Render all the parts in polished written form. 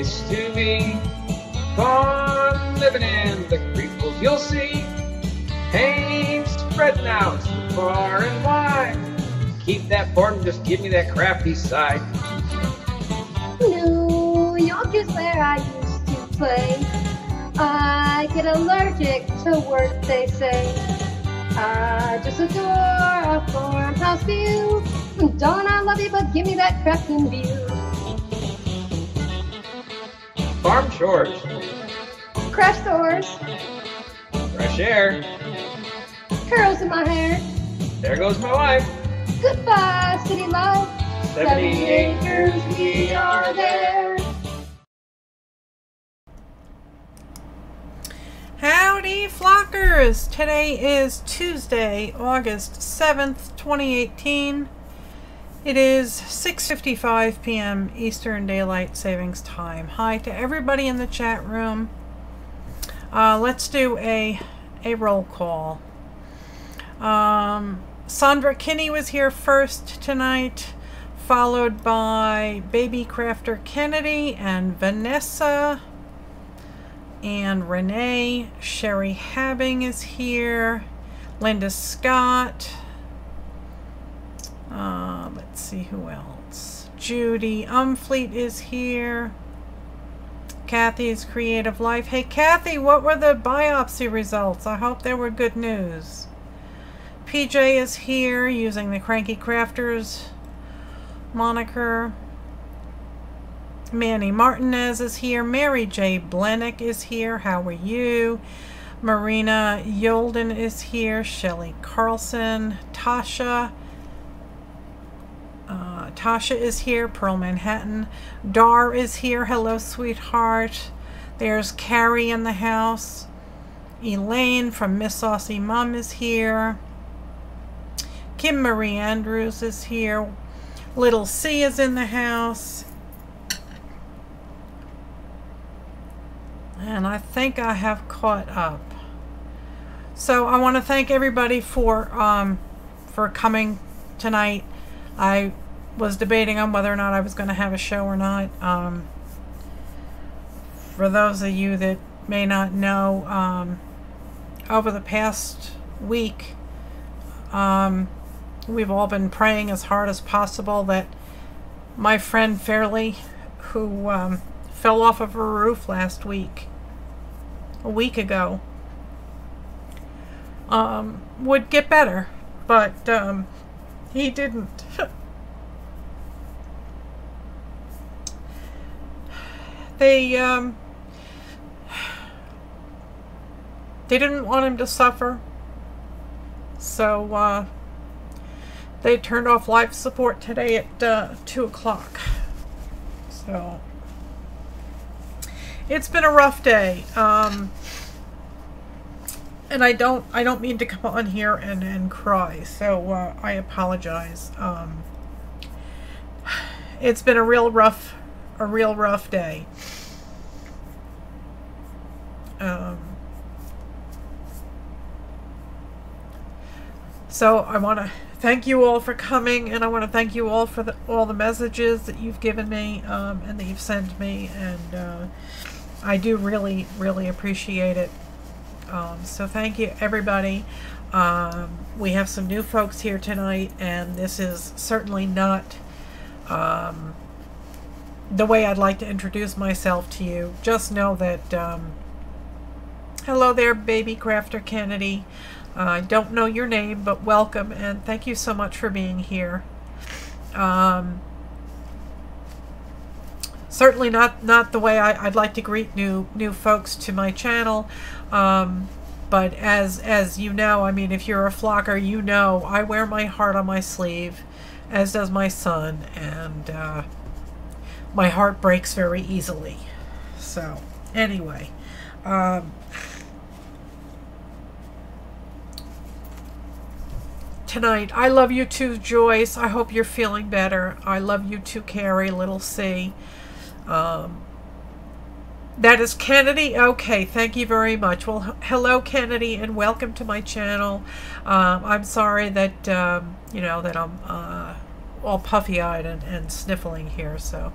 place to be. Fun living in the creeples, you'll see. Pain spreading out far and wide. Keep that boredom, just give me that crafty side. New York is where I used to play. I get allergic to words they say. I just adore a farmhouse view. Don't I love you, but give me that crafting view. Farm chores, Craft stores, fresh air. curls in my hair. There goes my wife. Goodbye, city life. 70 acres, we are there. Howdy flockers! Today is Tuesday, August 7th, 2018. It is 6:55 p.m. Eastern Daylight Savings Time. Hi to everybody in the chat room. Let's do a roll call. Sandra Kinney was here first tonight, followed by Baby Crafter Kennedy and Vanessa and Renee. Sherry Habbing is here. Linda Scott. Let's see who else. Judy Umfleet is here. Kathy's Creative Life. Hey Kathy, what were the biopsy results? I hope they were good news. PJ is here using the Cranky Crafters moniker. Manny Martinez is here. Mary J. Blenick is here. How are you? Marina Yolden is here. Shelley Carlson. Tasha is here. Pearl Manhattan. Dar is here. Hello, sweetheart. There's Carrie in the house. Elaine from Miss Saucy Mom is here. Kim Marie Andrews is here. Little C is in the house. And I think I have caught up. So I want to thank everybody for coming tonight. I was debating on whether or not I was going to have a show or not. For those of you that may not know, over the past week, we've all been praying as hard as possible that my friend Fairley, who fell off of her roof last week, a week ago, would get better, but he didn't. They didn't want him to suffer, so they turned off life support today at 2 o'clock. So it's been a rough day, and I don't mean to come on here and cry, so I apologize. It's been a real rough day. So I want to thank you all for coming, and I want to thank you all for all the messages that you've given me and that you've sent me, and I do really, really appreciate it. So thank you, everybody. We have some new folks here tonight, and this is certainly not the way I'd like to introduce myself to you. Just know that hello there, Baby Crafter Kennedy. I don't know your name, but welcome, and thank you so much for being here. Certainly not the way I'd like to greet new folks to my channel, but as you know, I mean, if you're a flocker, you know I wear my heart on my sleeve, as does my son, and my heart breaks very easily. So anyway, tonight, I love you too, Joyce. I hope you're feeling better. I love you too, Carrie, little C. That is Kennedy. Okay, thank you very much. Well, hello, Kennedy, and welcome to my channel. I'm sorry that you know that I'm all puffy-eyed and sniffling here, so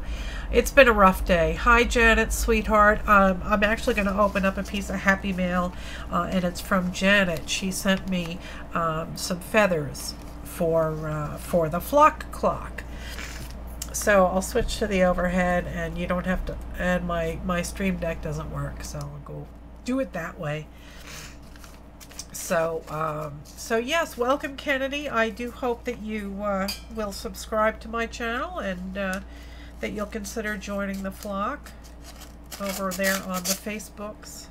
it's been a rough day. Hi, Janet, sweetheart. I'm actually going to open up a piece of Happy Mail, and it's from Janet. She sent me some feathers for the flock clock. So I'll switch to the overhead, and you don't have to, and my Stream Deck doesn't work, so I'll go do it that way. So, yes, welcome, Kennedy. I do hope that you will subscribe to my channel, and that you'll consider joining the flock over there on the Facebooks.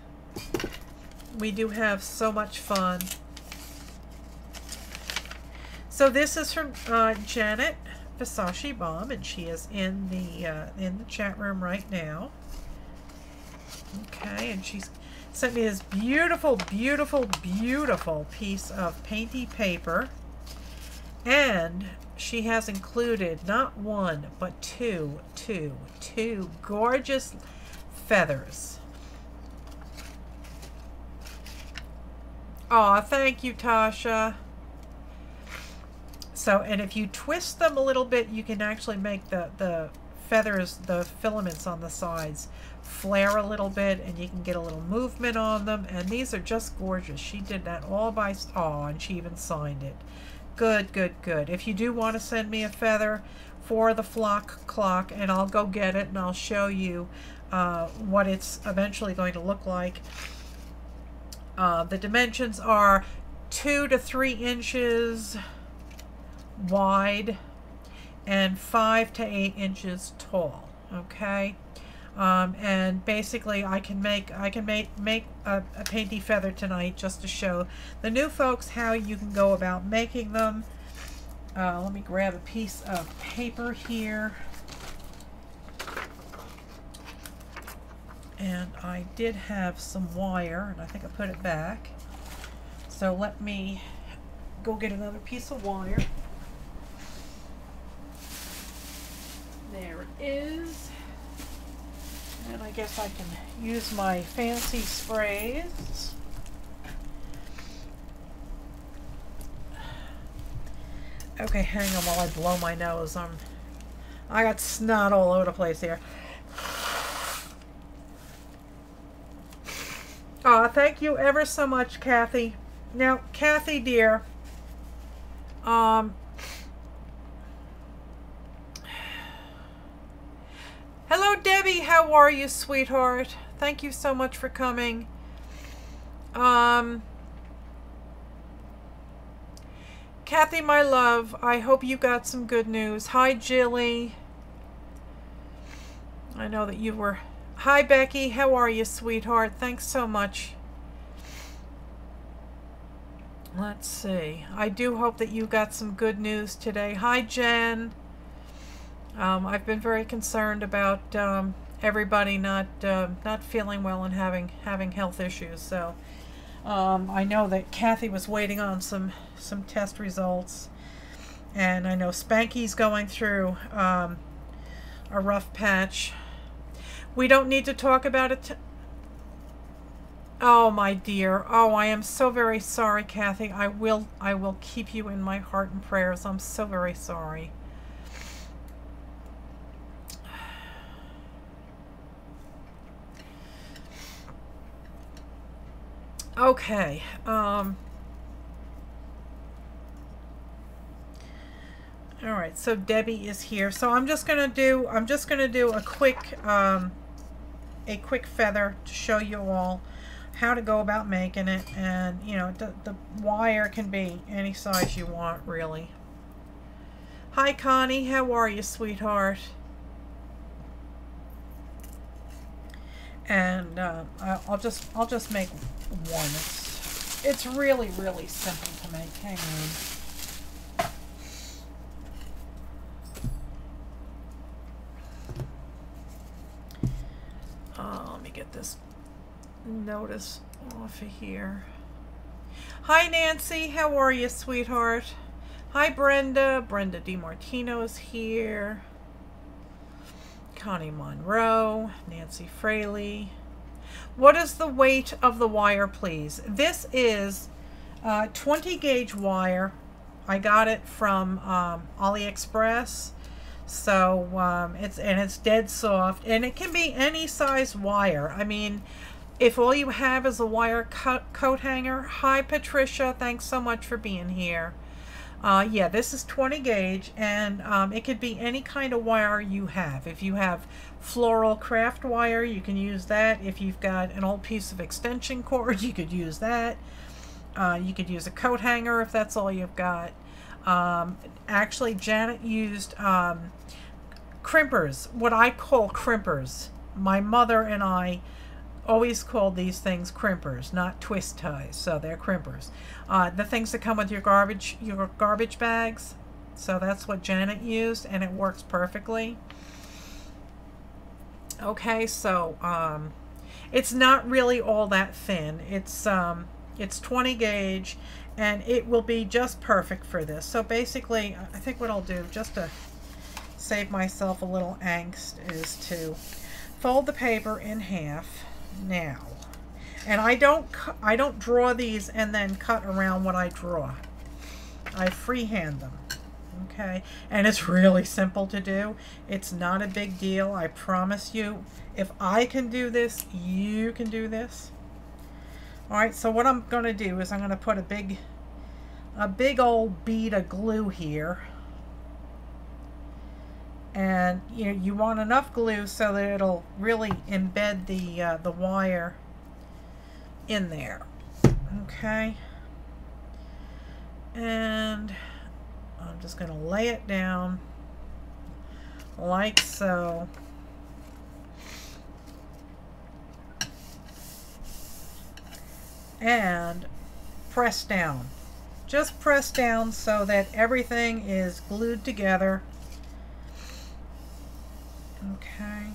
We do have so much fun. So this is from Janet Versace Bomb, and she is in the chat room right now. Okay, and she's sent me this beautiful, beautiful, beautiful piece of painty paper, and she has included not one but two gorgeous feathers. Aw, thank you, Tasha. So, and if you twist them a little bit, you can actually make the feathers, the filaments on the sides, flare a little bit, and you can get a little movement on them. And these are just gorgeous. She did that all by, and she even signed it. Good, good, good. If you do want to send me a feather for the flock clock, and I'll go get it, and I'll show you what it's eventually going to look like. The dimensions are 2 to 3 inches wide and 5 to 8 inches tall. Okay, and basically I can make a painty feather tonight, just to show the new folks how you can go about making them. Let me grab a piece of paper here, and I did have some wire, and I think I put it back, so let me go get another piece of wire. There it is. And I guess I can use my fancy sprays. Okay, hang on while I blow my nose. I got snot all over the place here. Aw, thank you ever so much, Kathy. Now, Kathy, dear, hello, Debbie. How are you, sweetheart? Thank you so much for coming. Kathy, my love, I hope you got some good news. Hi, Jilly. I know that you were... Hi, Becky. How are you, sweetheart? Thanks so much. Let's see. I do hope that you got some good news today. Hi, Jen. I've been very concerned about everybody not feeling well and having health issues. So I know that Kathy was waiting on some test results, and I know Spankie's going through a rough patch. We don't need to talk about it. Oh, my dear. Oh, I am so very sorry, Kathy. I will keep you in my heart and prayers. I'm so very sorry. Okay. All right. So Debbie is here. So I'm just gonna do a quick feather to show you all how to go about making it, and you know, the wire can be any size you want, really. Hi, Connie. How are you, sweetheart? And I'll just make one. It's really, really simple to make. Hang on. Let me get this notice off of here. Hi, Nancy. How are you, sweetheart? Hi, Brenda. Brenda DiMartino's here. Connie Monroe, Nancy Fraley. What is the weight of the wire, please? This is 20 gauge wire. I got it from AliExpress. So it's dead soft, and it can be any size wire. I mean, if all you have is a wire coat hanger. Hi Patricia, thanks so much for being here. Yeah, this is 20 gauge, and it could be any kind of wire you have. If you have floral craft wire, you can use that. If you've got an old piece of extension cord, you could use that. You could use a coat hanger if that's all you've got. Actually, Janet used crimpers, what I call crimpers. My mother and I always called these things crimpers, not twist ties, so they're crimpers. The things that come with your garbage bags. So that's what Janet used, and it works perfectly. Okay, so it's not really all that thin. It's 20 gauge, and it will be just perfect for this. So basically, I think what I'll do, just to save myself a little angst, is to fold the paper in half now. And I don't draw these and then cut around what I draw. I freehand them. Okay, and it's really simple to do. It's not a big deal. I promise you, if I can do this, you can do this. All right, so what I'm going to do is I'm going to put a big old bead of glue here. And you want enough glue so that it'll really embed the wire in there. Okay. And I'm just going to lay it down like so. And press down. Just press down so that everything is glued together. Okay.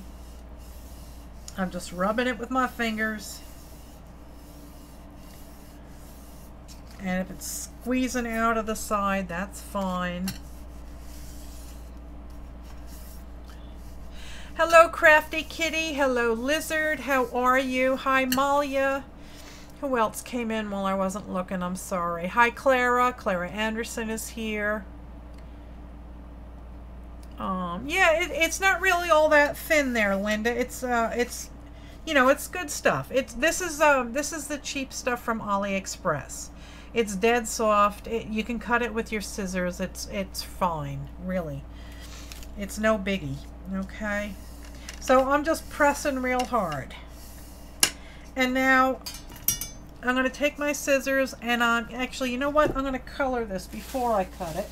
I'm just rubbing it with my fingers. And if it's squeezing out of the side, that's fine. Hello, Crafty Kitty. Hello, Lizard. How are you? Hi, Malia. Who else came in while I wasn't looking? I'm sorry. Hi, Clara. Clara Anderson is here. Yeah, it's not really all that thin there, Linda. It's it's good stuff. This is the cheap stuff from AliExpress. It's dead soft. You can cut it with your scissors. It's fine, really. It's no biggie. Okay, so I'm just pressing real hard, and now I'm going to take my scissors and actually, you know what? I'm going to color this before I cut it.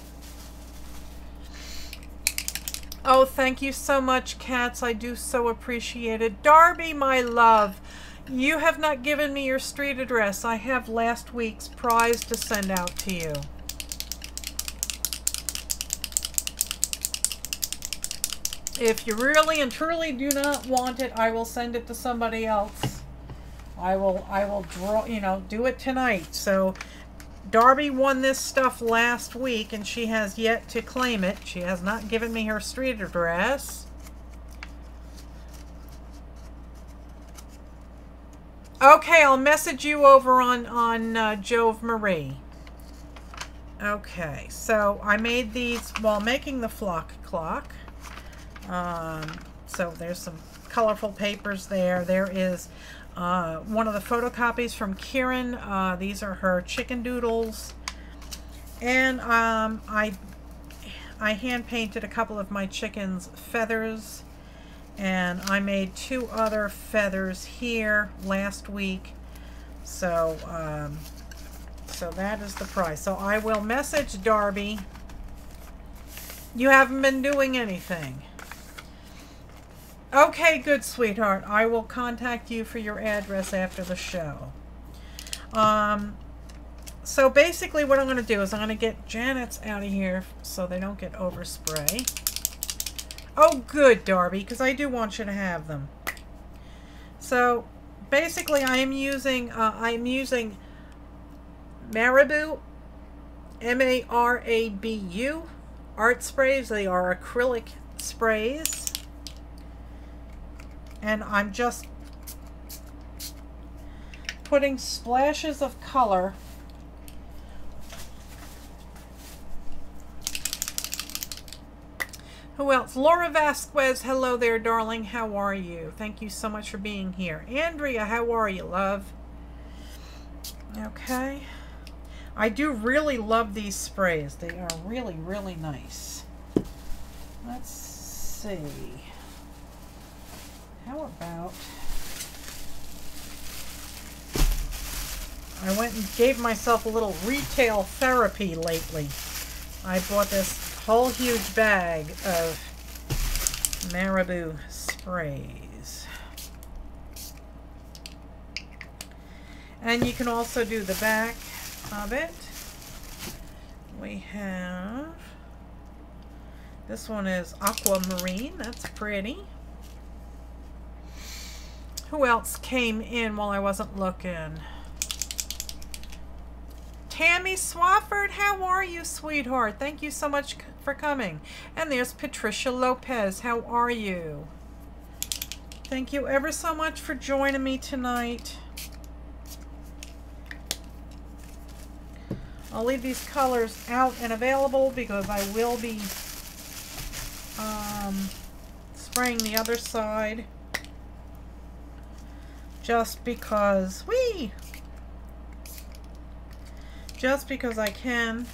Oh, thank you so much, Cats. I do so appreciate it. Darby, my love, you have not given me your street address. I have last week's prize to send out to you. If you really and truly do not want it, I will send it to somebody else. I will draw, do it tonight. So Darby won this stuff last week, and she has yet to claim it. She has not given me her street address. Okay, I'll message you over on Jove Marie. Okay, so I made these while making the flock clock. So there's some colorful papers there. There is one of the photocopies from Kieran. These are her chicken doodles. And I hand painted a couple of my chickens' feathers. And I made 2 other feathers here last week. So, so that is the price. So I will message Darby. You haven't been doing anything. Okay, good, sweetheart. I will contact you for your address after the show. So basically what I'm going to do is I'm going to get Janet's out of here so they don't get overspray. Oh, good, Darby, because I do want you to have them. So basically I am using Marabu, M-A-R-A-B-U art sprays. They are acrylic sprays. And I'm just putting splashes of color Who else? Laura Vasquez. Hello there, darling. How are you? Thank you so much for being here. Andrea, how are you, love? Okay. I do really love these sprays. They are really, really nice. Let's see. How about... I went and gave myself a little retail therapy lately. I bought this whole huge bag of Marabou sprays. And you can also do the back of it. We have, this one is aquamarine. That's pretty. Who else came in while I wasn't looking? Tammy Swafford, how are you, sweetheart? Thank you so much for coming. And there's Patricia Lopez. How are you? Thank you ever so much for joining me tonight. I'll leave these colors out and available because I will be spraying the other side. Just because, just because I can.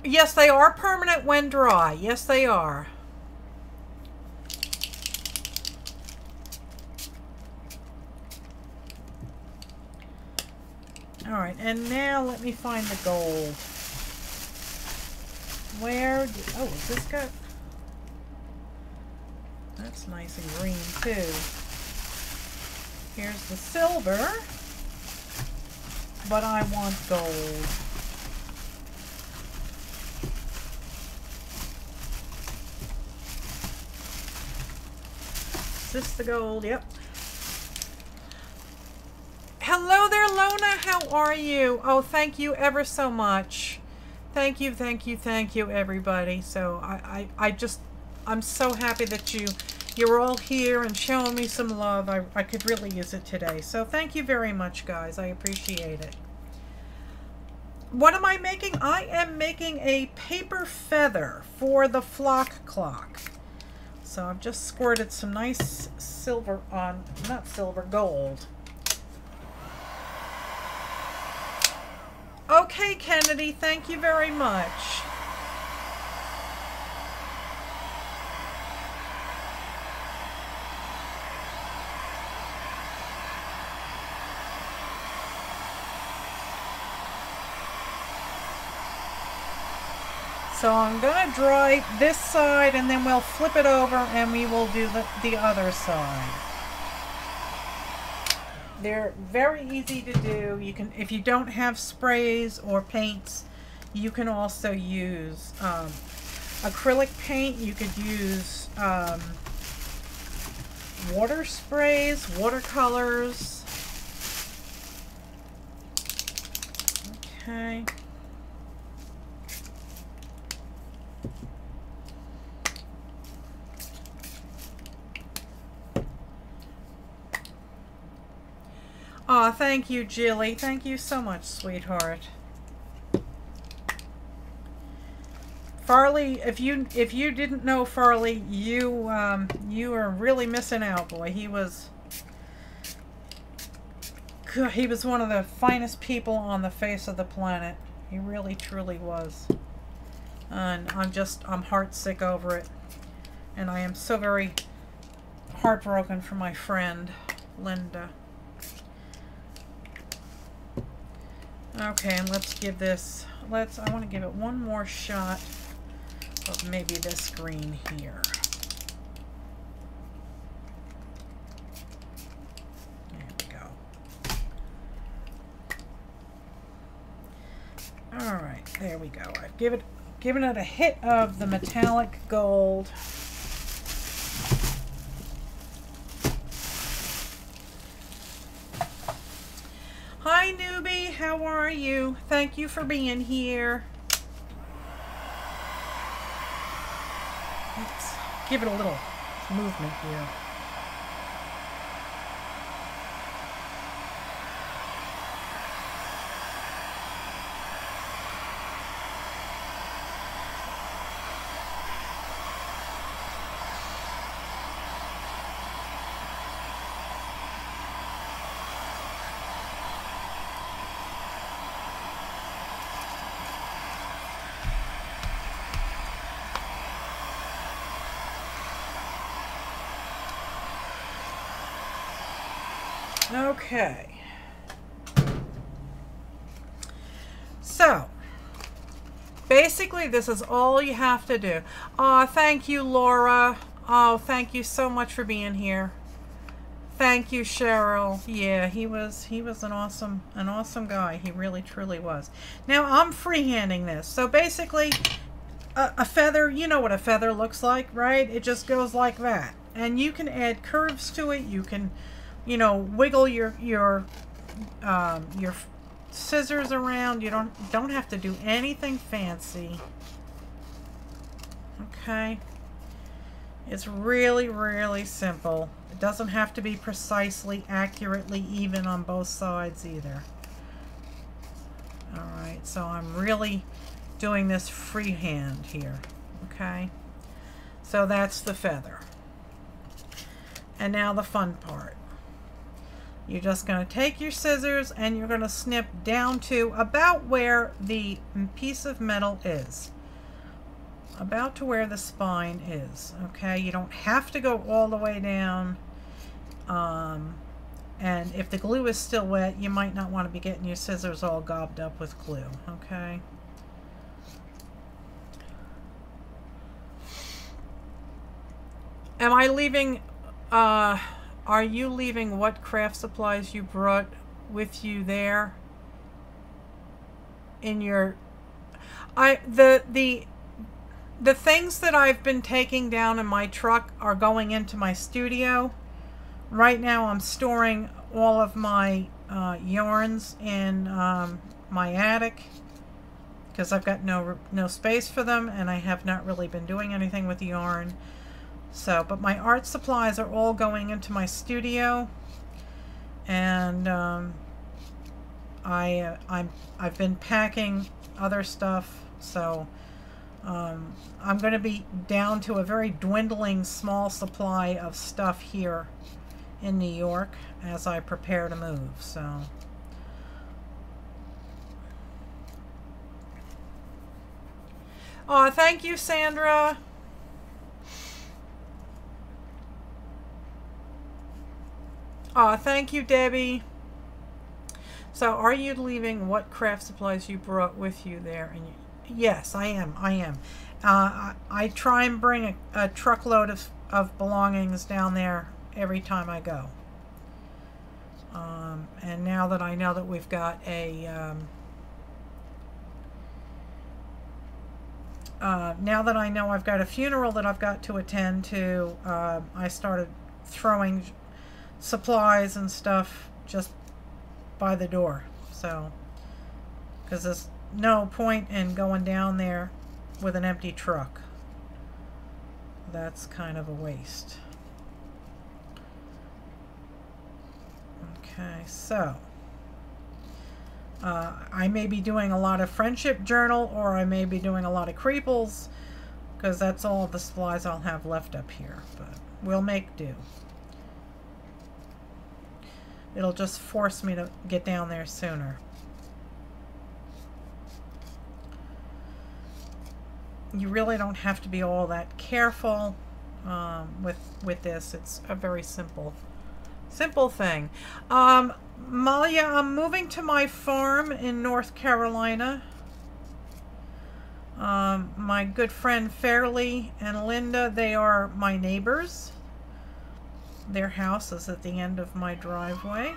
Yes, they are permanent when dry. Yes, they are. All right, and now let me find the gold. Where did, oh, is this got, that's nice and green too. Here's the silver, but I want gold. Is this the gold? Yep. Hello there, Lona. How are you? Oh, thank you ever so much. Thank you, thank you, thank you, everybody. So I'm so happy that you're all here and showing me some love. I could really use it today. So thank you very much, guys. I appreciate it. What am I making? I am making a paper feather for the flock clock. So I've just squirted some nice silver on, not silver, gold. Okay, Kennedy, thank you very much. So I'm going to dry this side and then we'll flip it over and we will do the other side. They're very easy to do. You can, if you don't have sprays or paints, you can also use acrylic paint. You could use water sprays, watercolors. Okay. Aw, thank you, Jilly. Thank you so much, sweetheart. Farley, if you didn't know Farley, you are really missing out, boy. He was one of the finest people on the face of the planet. He really, truly was. And I'm heartsick over it. And I am so very heartbroken for my friend, Linda. Okay, and let's give this, I want to give it one more shot of maybe this green here. There we go. All right, there we go. I've given it a hit of the metallic gold. Hi, newbie. How are you? Thank you for being here. Let's give it a little movement here. Okay. So, basically, this is all you have to do. Oh, thank you, Laura. Oh, thank you so much for being here. Thank you, Cheryl. Yeah, he was an awesome guy. He really, truly was. Now, I'm freehanding this. So basically, a feather, you know what a feather looks like, right? It just goes like that. And you can add curves to it. You can, you know, wiggle your scissors around. You don't have to do anything fancy. Okay. It's really, really simple. It doesn't have to be precisely, accurately even on both sides either. Alright, so I'm really doing this freehand here. Okay? So that's the feather. And now the fun part. You're just going to take your scissors and you're going to snip down to about where the piece of metal is. About to where the spine is. Okay, you don't have to go all the way down. And if the glue is still wet, you might not want to be getting your scissors all gobbed up with glue. Okay. Am I leaving, are you leaving what craft supplies you brought with you there? In your, the things that I've been taking down in my truck are going into my studio. Right now I'm storing all of my yarns in my attic because I've got no space for them, and I have not really been doing anything with the yarn. So, but my art supplies are all going into my studio, and I've been packing other stuff, so I'm going to be down to a very dwindling small supply of stuff here in New York as I prepare to move. So oh, thank you, Sandra. Oh, thank you, Debbie. So are you leaving what craft supplies you brought with you there? And yes, I am. I try and bring a truckload of belongings down there every time I go. And now that I know that we've got a now that I know I've got a funeral that I've got to attend to, I started throwing supplies and stuff just by the door. So, because there's no point in going down there with an empty truck. That's kind of a waste. Okay, so I may be doing a lot of friendship journal, or I may be doing a lot of creeples, because that's all the supplies I'll have left up here, but we'll make do. It'll just force me to get down there sooner. You really don't have to be all that careful with this. It's a very simple thing. Malia, I'm moving to my farm in North Carolina. My good friend Fairley and Linda, they are my neighbors. Their house is at the end of my driveway.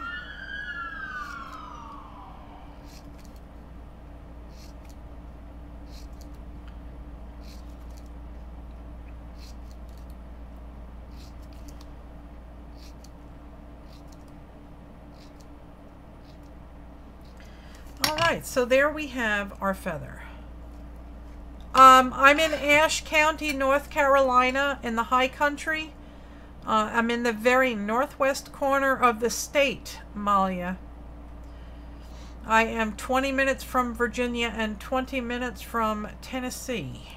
Alright, so there we have our feather. I'm in Ashe County, North Carolina, in the high country. I'm in the very northwest corner of the state, Malia. I am 20 minutes from Virginia and 20 minutes from Tennessee.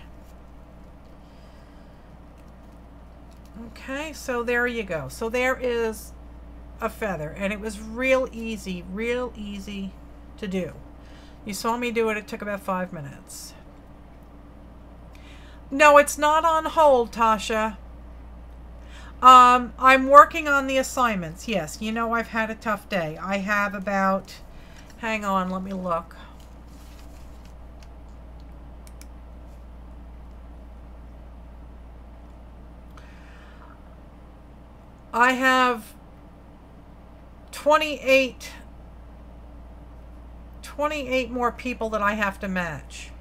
Okay, so there you go. So there is a feather, and it was real easy to do. You saw me do it. It took about 5 minutes. No, it's not on hold, Tasha. I'm working on the assignments. Yes, you know I've had a tough day. I have about, hang on, let me look. I have 28 more people that I have to match.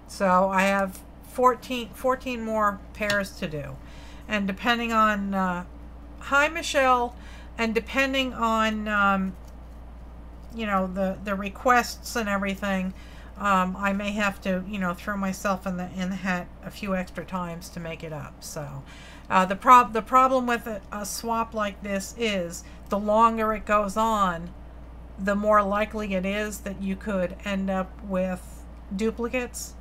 So I have 14 more pairs to do. And depending on, hi Michelle, and depending on, you know, the requests and everything, I may have to, you know, throw myself in the hat a few extra times to make it up. So the problem with a swap like this is the longer it goes on, the more likely it is that you could end up with duplicates.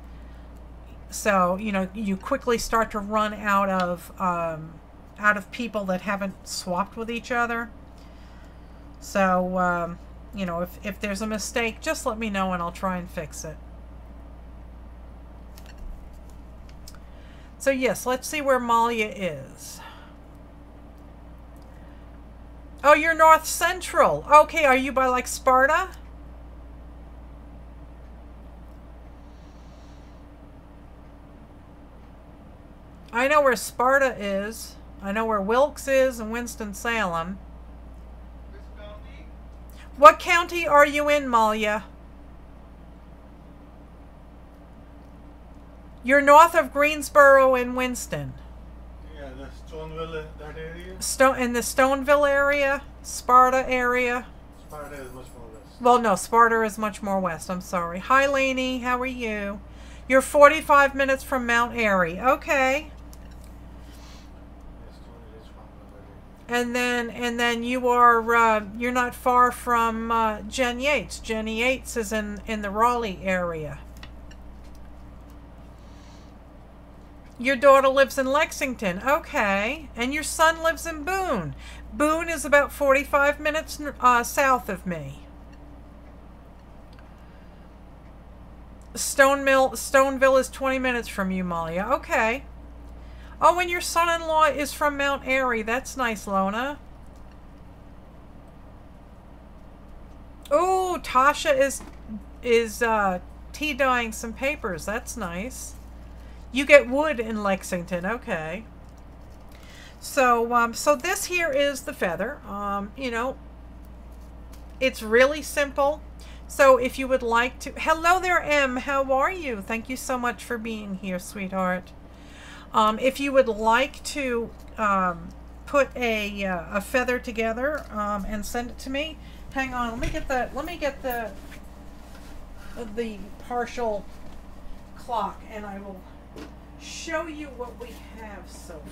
So, you know, you quickly start to run out of people that haven't swapped with each other. So, you know, if there's a mistake, just let me know and I'll try and fix it. So yes, let's see where Malia is. Oh, you're North Central. Okay, are you by like Sparta? I know where Sparta is. I know where Wilkes is and Winston-Salem. What county are you in, Malia? You're north of Greensboro and Winston. Yeah, the Stoneville, that area. In the Stoneville area? Sparta area? Sparta is much more west. Well, no, Sparta is much more west. I'm sorry. Hi, Lainey. How are you? You're 45 minutes from Mount Airy. Okay. And then you are you're not far from Jen Yates. Jen Yates is in the Raleigh area. Your daughter lives in Lexington. Okay. And your son lives in Boone. Boone is about 45 minutes south of me. Stoneville is 20 minutes from you, Malia. Okay. Oh, and your son-in-law is from Mount Airy. That's nice, Lona. Oh, Tasha is tea dyeing some papers. That's nice. You get wood in Lexington. Okay. So, so this here is the feather. You know, it's really simple. So if you would like to... Hello there, Em. How are you? Thank you so much for being here, sweetheart. If you would like to put a feather together and send it to me, hang on. Let me get the partial clock, and I will show you what we have so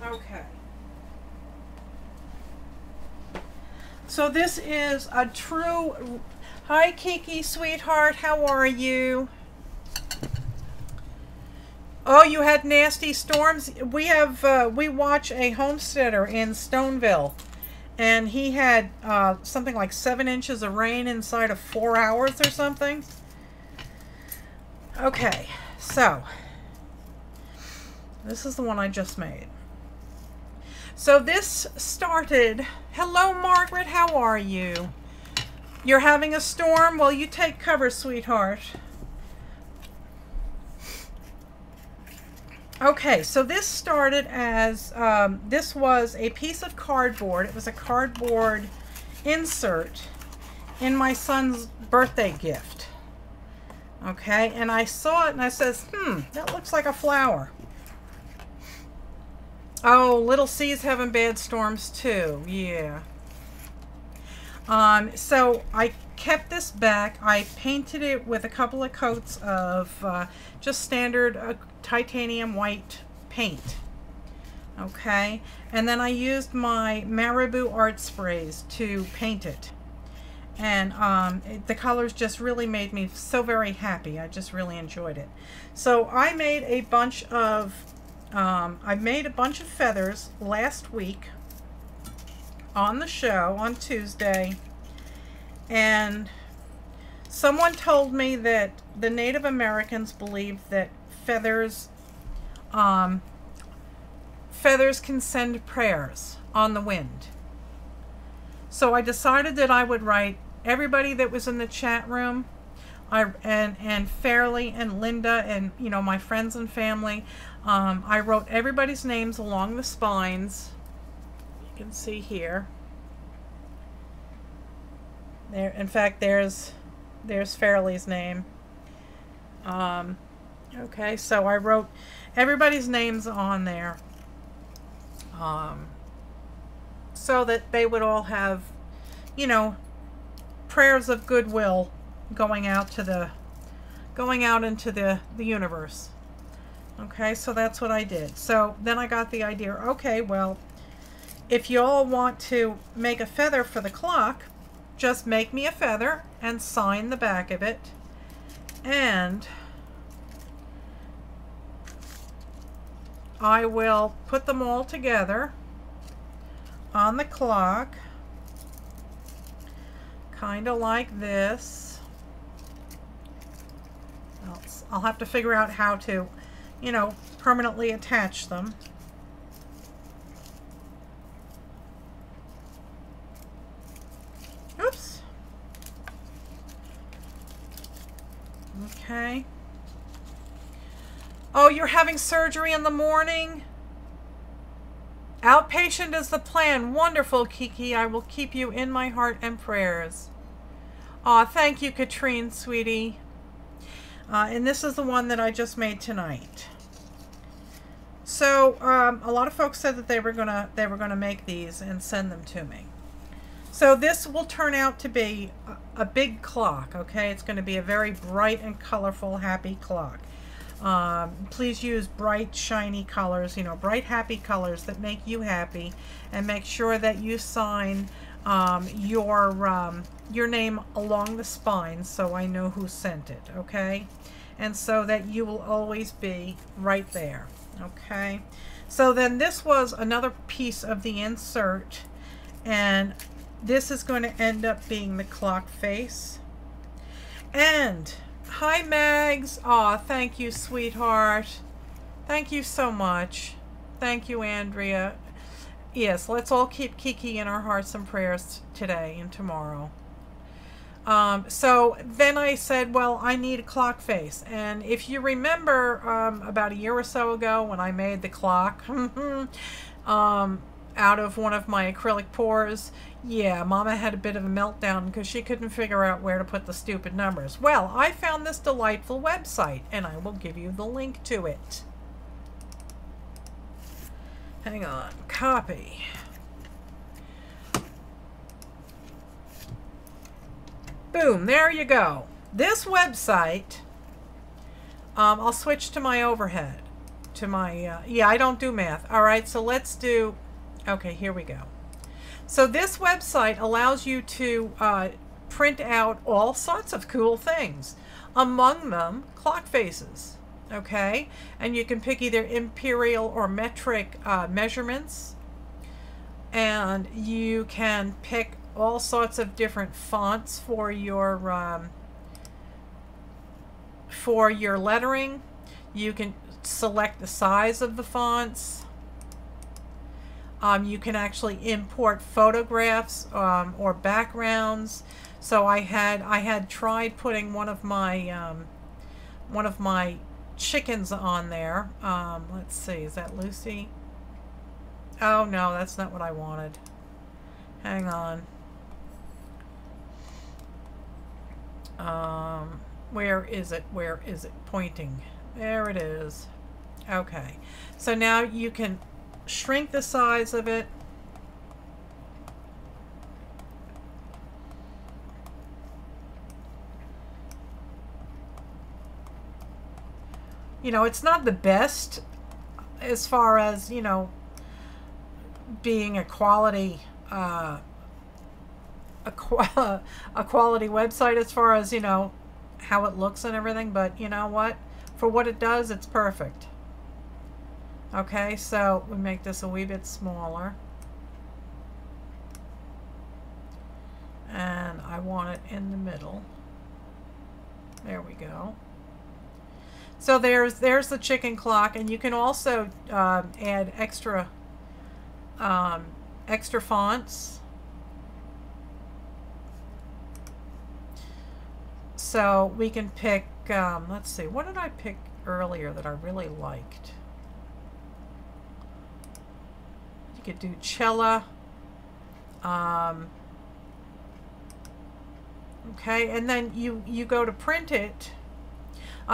far. Okay. So this is a true... Hi, Kiki, sweetheart. How are you? Oh, you had nasty storms? We have, we watch a homesteader in Stoneville, and he had something like 7 inches of rain inside of 4 hours or something. Okay, so this is the one I just made. So this started... Hello, Margaret. How are you? You're having a storm? Well, you take cover, sweetheart. Okay, so this started as, this was a piece of cardboard. It was a cardboard insert in my son's birthday gift. Okay, and I saw it and I says, that looks like a flower. Oh, Little C's having bad storms too. Yeah. So I kept this back. I painted it with a couple of coats of just standard titanium white paint. Okay, and then I used my Marabou art sprays to paint it. And the colors just really made me so very happy. I just really enjoyed it. So I made a bunch of feathers last week on the show on Tuesday, and Someone told me that the Native Americans believed that feathers can send prayers on the wind. So I decided that I would write everybody that was in the chat room, and Fairly and Linda and, you know, my friends and family. I wrote everybody's names along the spines. You can see here. There, in fact, there's Fairly's name. Okay, so I wrote everybody's names on there, so that they would all have, you know, prayers of goodwill going out into the universe. Okay, so that's what I did. So then I got the idea, okay, well, if you all want to make a feather for the clock, just make me a feather and sign the back of it, and I will put them all together on the clock, kind of like this. I'll have to figure out how to, you know, permanently attach them. Oops. Okay. Oh, you're having surgery in the morning? Outpatient is the plan. Wonderful, Kiki. I will keep you in my heart and prayers. Aw, thank you, Katrine, sweetie. And this is the one that I just made tonight. So a lot of folks said that they were gonna make these and send them to me. So this will turn out to be a big clock. Okay, it's going to be a very bright and colorful, happy clock. Please use bright, shiny colors. You know, bright, happy colors that make you happy, and make sure that you sign your name along the spine so I know who sent it, okay? And so that you will always be right there, okay? So then this was another piece of the insert, and this is going to end up being the clock face. And hi, Mags. Aw, thank you, sweetheart. Thank you so much. Thank you, Andrea. Yes, let's all keep Kiki in our hearts and prayers today and tomorrow. So then I said, well, I need a clock face. And if you remember about a year or so ago when I made the clock out of one of my acrylic pours, yeah, Mama had a bit of a meltdown because she couldn't figure out where to put the stupid numbers. Well, I found this delightful website, and I will give you the link to it. Hang on, copy. Boom, there you go. This website, I'll switch to my overhead, to my, yeah, I don't do math. All right, so let's do, okay, here we go. So this website allows you to print out all sorts of cool things, among them clock faces, okay? And you can pick either imperial or metric measurements, and you can pick all sorts of different fonts for your lettering. You can select the size of the fonts. You can actually import photographs or backgrounds. So I had tried putting one of my chickens on there. Let's see, is that Lucy? Oh no, that's not what I wanted. Hang on. Where is it? Where is it pointing? There it is. Okay. So now you can shrink the size of it. You know, it's not the best as far as, you know, being a quality a quality website as far as, you know, how it looks and everything, but you know what? For what it does, it's perfect. Okay, so we make this a wee bit smaller. And I want it in the middle. There we go. So there's the chicken clock, and you can also add extra fonts. So we can pick, let's see, what did I pick earlier that I really liked? You could do Cella. Okay, and then you go to print it.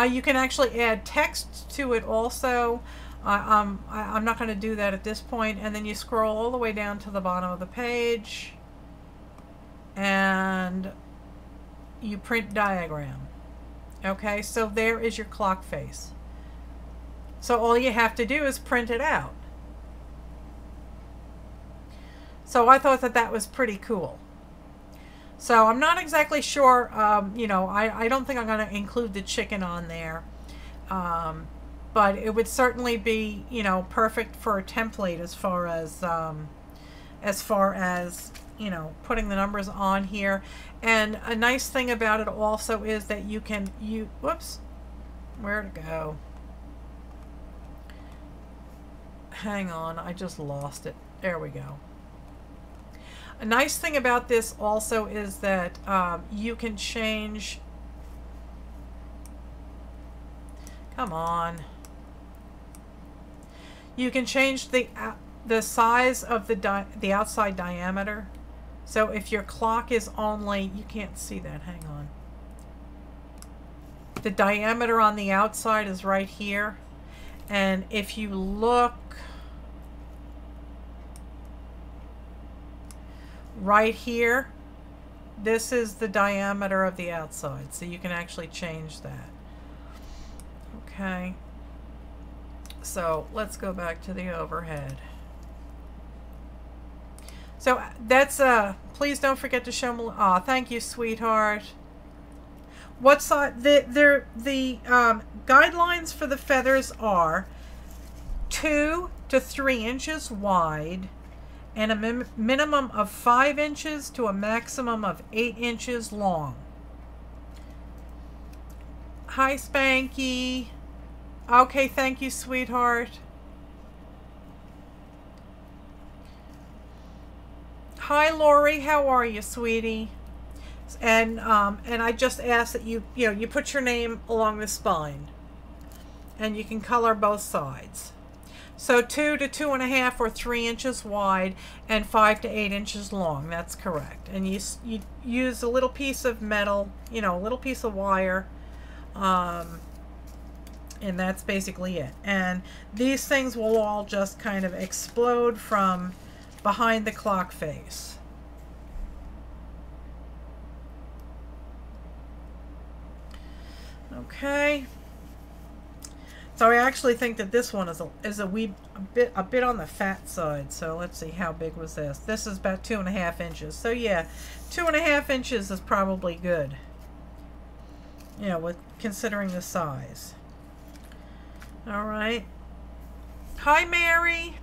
You can actually add text to it also. I'm not going to do that at this point. And then you scroll all the way down to the bottom of the page. And you print diagram. Okay, so there is your clock face. So all you have to do is print it out. So I thought that was pretty cool. So I'm not exactly sure, you know, I don't think I'm going to include the chicken on there. But it would certainly be, you know, perfect for a template as far as, you know, putting the numbers on here. And a nice thing about it also is that you can, whoops, where'd it go? Hang on, I just lost it. There we go. A nice thing about this also is that you can change, come on, you can change the size of the outside diameter. So if your clock is only, you can't see that, hang on. The diameter on the outside is right here. And if you look right here, this is the diameter of the outside. So you can actually change that. Okay. So let's go back to the overhead. So that's, please don't forget to show me, aw, thank you, sweetheart. What size, the guidelines for the feathers are 2 to 3 inches wide and a minimum of 5 inches to a maximum of 8 inches long. Hi, Spankie. Okay, thank you, sweetheart. Hi, Lori. How are you, sweetie? And I just ask that you put your name along the spine, and you can color both sides. So 2 to 2.5 or 3 inches wide and 5 to 8 inches long. That's correct. And you use a little piece of metal, you know, a little piece of wire, and that's basically it. And these things will all just kind of explode from behind the clock face. Okay. So I actually think that this one is a bit on the fat side. So let's see, how big was this? This is about 2.5 inches. So yeah, 2.5 inches is probably good. You know, with considering the size. All right. Hi, Mary.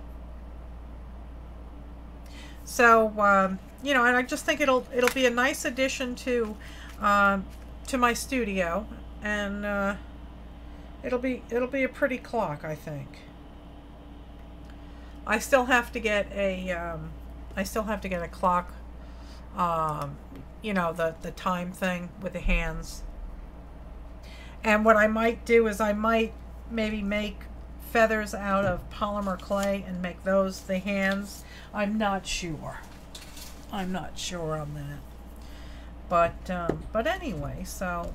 So you know, and I just think it'll be a nice addition to my studio, and it'll be a pretty clock, I think. I still have to get a clock, you know, the time thing with the hands. And what I might do is I might maybe make feathers out of polymer clay and make those the hands. I'm not sure. I'm not sure on that. But anyway, so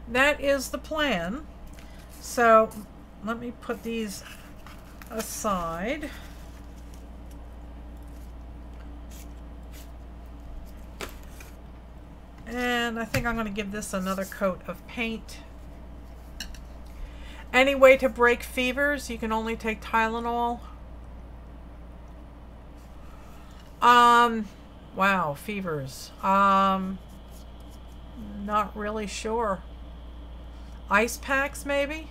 that is the plan. So let me put these aside. And I think I'm going to give this another coat of paint. Any way to break fevers? You can only take Tylenol. Wow, fevers. Not really sure. Ice packs, maybe?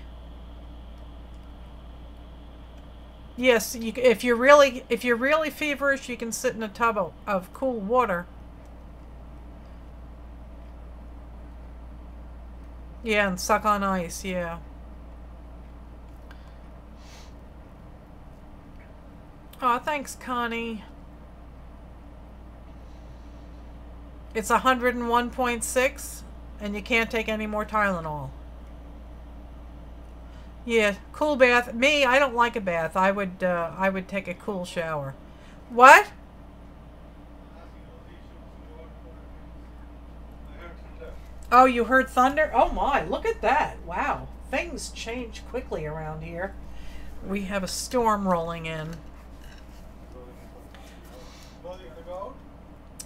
Yes, if you're really feverish, you can sit in a tub of cool water. Yeah, and suck on ice, yeah. Aw, thanks, Connie. It's 101.6, and you can't take any more Tylenol. Yeah, cool bath. Me, I don't like a bath. I would take a cool shower. What? Oh, you heard thunder? Oh my, look at that. Wow. Things change quickly around here. We have a storm rolling in.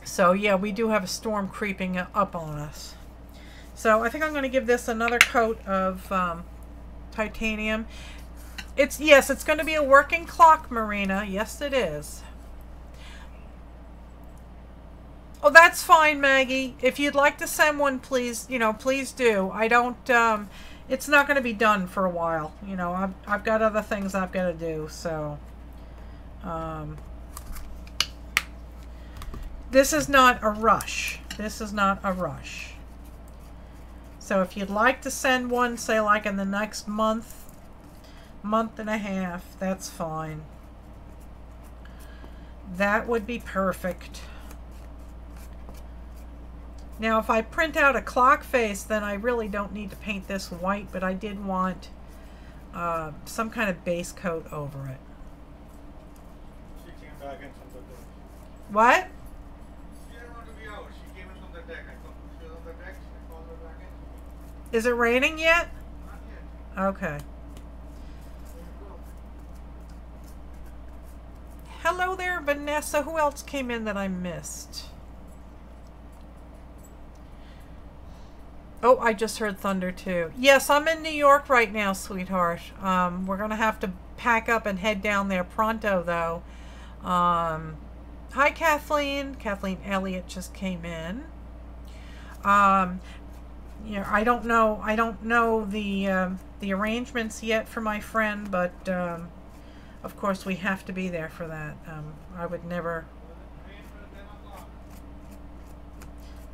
So yeah, we do have a storm creeping up on us. So I think I'm going to give this another coat of titanium. Yes, it's going to be a working clock, Marina. Yes, it is. Oh, that's fine, Maggie. If you'd like to send one, please, please do. I don't, it's not going to be done for a while. I've got other things I've got to do, so, this is not a rush. This is not a rush. So if you'd like to send one, say like in the next month and a half, that's fine. That would be perfect. Now, if I print out a clock face, then I really don't need to paint this white, but I did want some kind of base coat over it. She came back in from the deck. What? She didn't want to be out. She came in from the deck. She was on the deck. I called her back in. Is it raining yet? Not yet. Okay. There you go. Hello there, Vanessa. Who else came in that I missed? Oh, I just heard thunder too. Yes, I'm in New York right now, sweetheart. We're going to have to pack up and head down there pronto, though. Hi, Kathleen. Kathleen Elliott just came in. I don't know the arrangements yet for my friend, but of course we have to be there for that. I would never.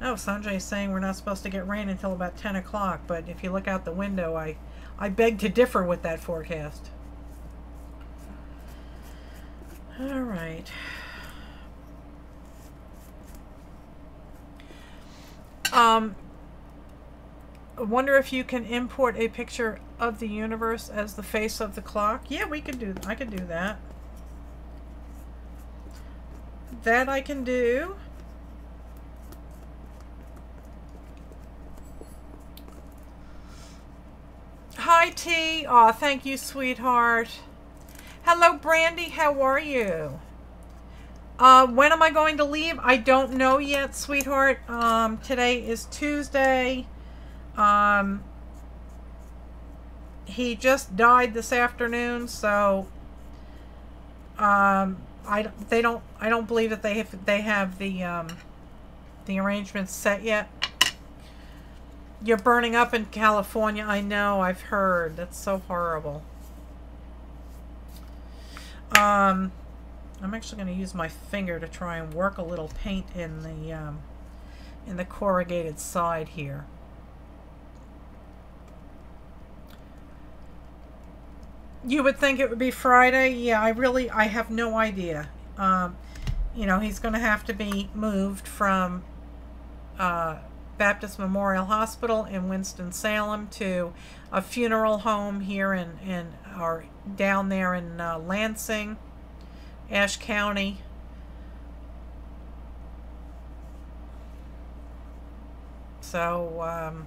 Oh, Sanjay is saying we're not supposed to get rain until about 10 o'clock, but if you look out the window, I beg to differ with that forecast. All right. I wonder if you can import a picture of the universe as the face of the clock. Yeah, I can do that. That I can do. Hi, T. Aw, thank you, sweetheart. Hello, Brandy. How are you? When am I going to leave? I don't know yet, sweetheart. Today is Tuesday. He just died this afternoon, so I don't believe that they have the arrangements set yet. You're burning up in California. I know. I've heard. That's so horrible. I'm actually going to use my finger to try and work a little paint in the corrugated side here. You would think it would be Friday. Yeah, I have no idea. He's going to have to be moved from Baptist Memorial Hospital in Winston-Salem to a funeral home here or down there in Lansing, Ashe County. So,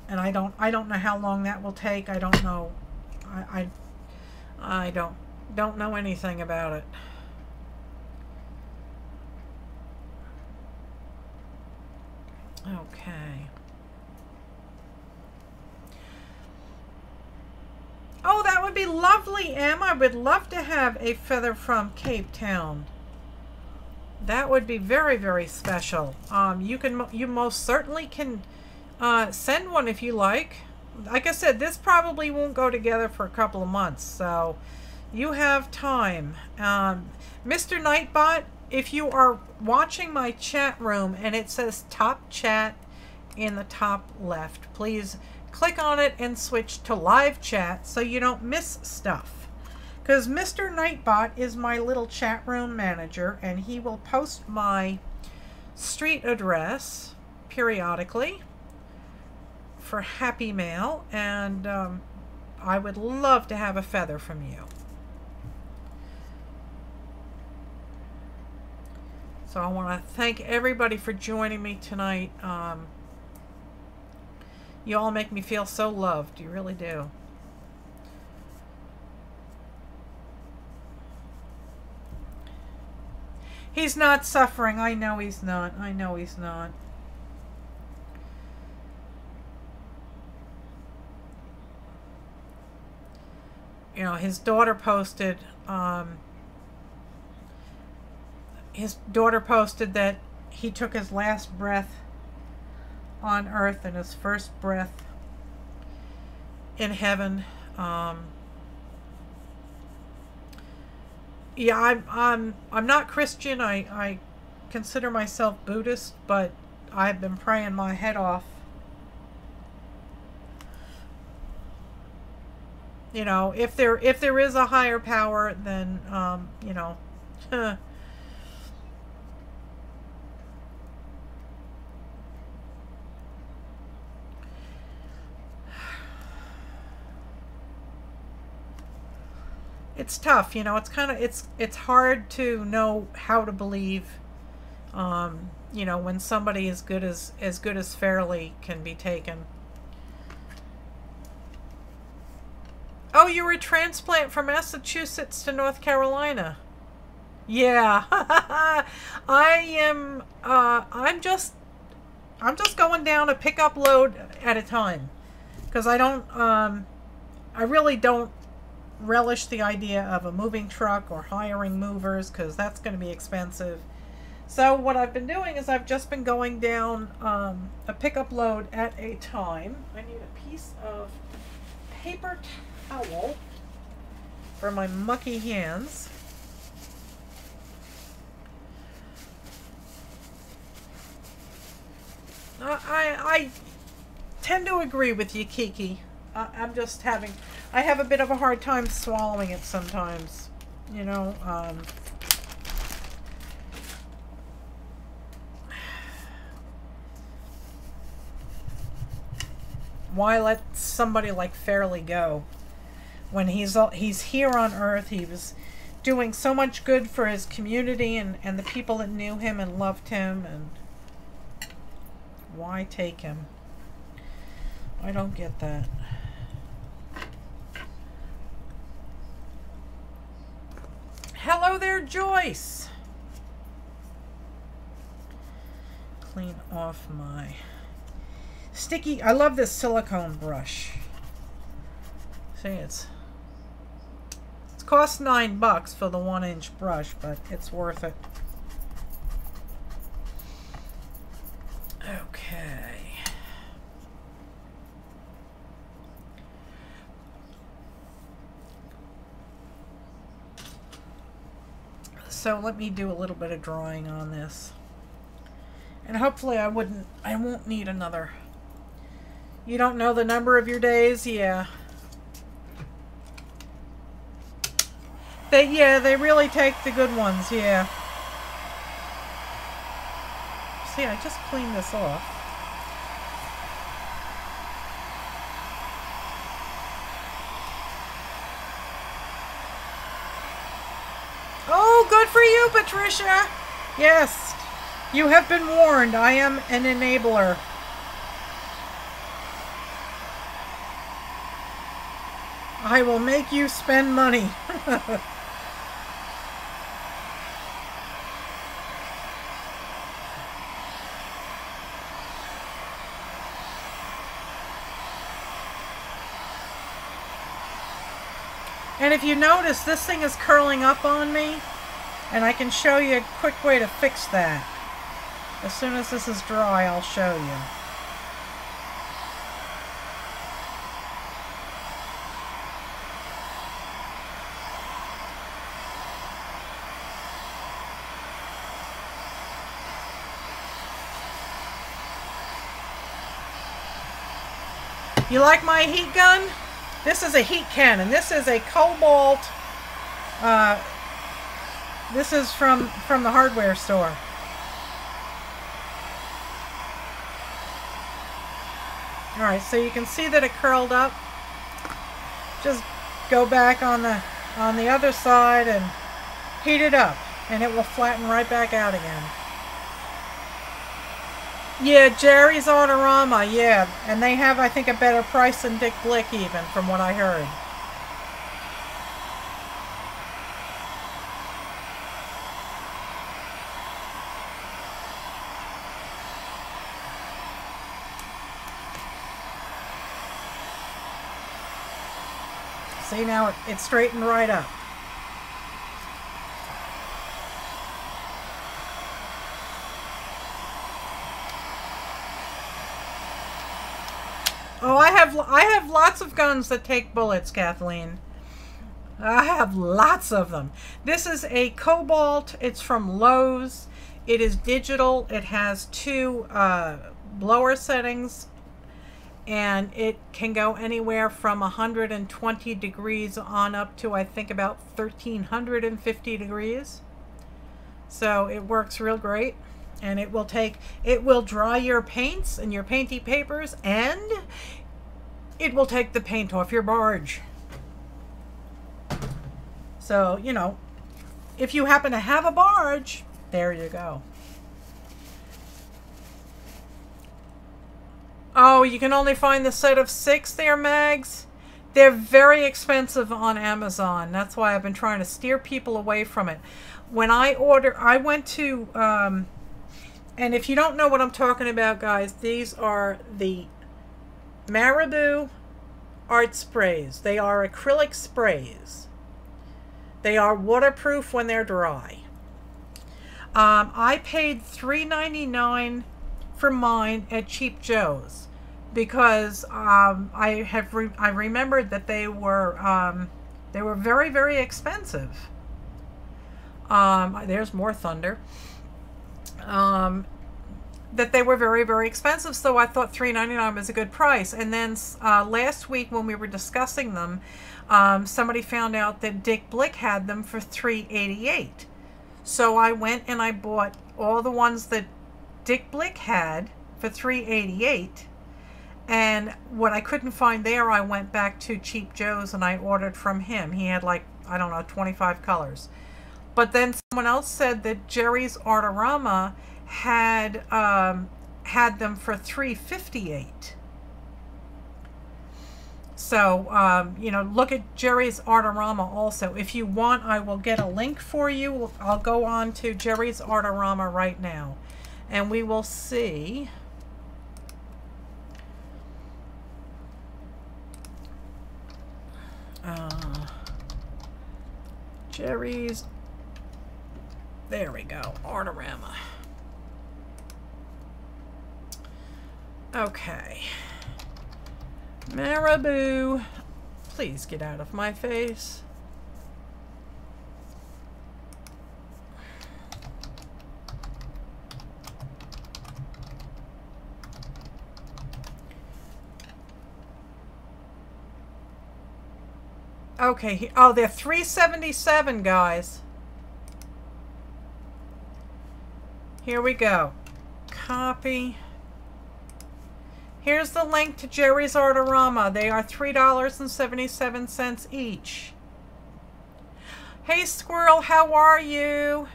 and I don't know how long that will take. I don't know. I don't know anything about it. Okay. Oh, that would be lovely, Em. I would love to have a feather from Cape Town. That would be very, very special. You most certainly can send one if you like. Like I said, this probably won't go together for a couple of months, so you have time. Mr. Nightbot, if you are watching my chat room and it says top chat in the top left, please click on it and switch to live chat so you don't miss stuff. Because Mr. Nightbot is my little chat room manager, and he will post my street address periodically for Happy Mail, and I would love to have a feather from you. So I want to thank everybody for joining me tonight. You all make me feel so loved. You really do. He's not suffering. I know he's not. I know he's not. You know, his daughter posted that he took his last breath on earth and his first breath in heaven. Yeah, I'm not Christian. I consider myself Buddhist, but I've been praying my head off. You know, if there is a higher power, then you know, it's tough, you know. It's kind of it's hard to know how to believe, you know, when somebody as good as fairly can be taken. Oh, you were a transplant from Massachusetts to North Carolina. Yeah, I am. I'm just going down a pickup load at a time, because I don't. I really don't relish the idea of a moving truck or hiring movers, because that's going to be expensive. So what I've been doing is I've just been going down a pickup load at a time. I need a piece of paper towel for my mucky hands. I tend to agree with you, Kiki. I have a bit of a hard time swallowing it sometimes, you know. Why let somebody like Fairly go when he's here on Earth? He was doing so much good for his community and the people that knew him and loved him, and why take him? I don't get that. Hello there, Joyce. Clean off my sticky. I love this silicone brush. See, it's cost $9 for the 1-inch brush, but it's worth it. Okay. So let me do a little bit of drawing on this. And hopefully I won't need another. You don't know the number of your days? Yeah. They really take the good ones, yeah. See, I just cleaned this off. Oh, good for you, Patricia. Yes, you have been warned. I am an enabler. I will make you spend money. And if you notice, this thing is curling up on me, and I can show you a quick way to fix that. As soon as this is dry, I'll show you. You like my heat gun? This is a heat cannon. This is a cobalt. This is from the hardware store. All right, so you can see that it curled up. Just go back on the other side and heat it up, and it will flatten right back out again. Yeah, Jerry's Autorama, yeah, and they have, I think, a better price than Dick Blick even, from what I heard. See, now it's straightened right up. Oh, I have lots of guns that take bullets, Kathleen. I have lots of them. This is a Cobalt. It's from Lowe's. It is digital. It has 2 blower settings, and it can go anywhere from 120 degrees on up to, I think, about 1350 degrees. So it works real great. And it will dry your paints and your painty papers, and it will take the paint off your barge. So, you know, if you happen to have a barge, there you go. Oh, you can only find the set of 6 there, Mags? They're very expensive on Amazon. That's why I've been trying to steer people away from it. When I went to... and if you don't know what I'm talking about, guys, these are the Marabou Art Sprays. They are acrylic sprays. They are waterproof when they're dry. I paid $3.99 for mine at Cheap Joe's because I remembered that they were very, very expensive. There's more thunder. That they were very, very expensive, so I thought $3.99 was a good price. And then last week when we were discussing them, somebody found out that Dick Blick had them for $3.88. So I went and I bought all the ones that Dick Blick had for $3.88. And what I couldn't find there, I went back to Cheap Joe's and I ordered from him. He had, like, I don't know, 25 colors. But then someone else said that Jerry's Artorama had them for $3.58. So, you know, look at Jerry's Artorama also. If you want, I will get a link for you. I'll go on to Jerry's Artorama right now, and we will see. Jerry's, there we go, Artorama. Okay. Marabou, please get out of my face. Okay, oh, they're $3.77, guys. Here we go. Copy. Here's the link to Jerry's Artorama. They are $3.77 each. Hey, Squirrel, how are you?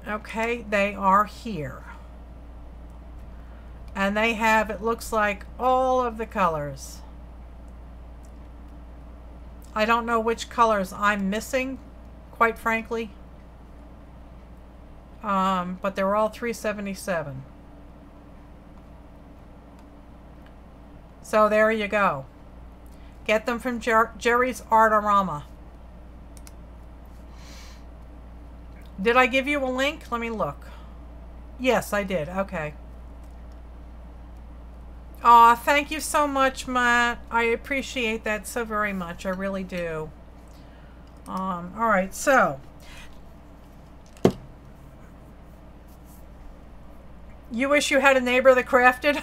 Okay, they are here. And they have, it looks like, all of the colors. I don't know which colors I'm missing, quite frankly. But they're all $3.77. So there you go. Get them from Jerry's Artorama. Did I give you a link? Let me look. Yes, I did. Okay. Aw, thank you so much, Matt. I appreciate that so very much. I really do. All right, so You wish you had a neighbor that crafted?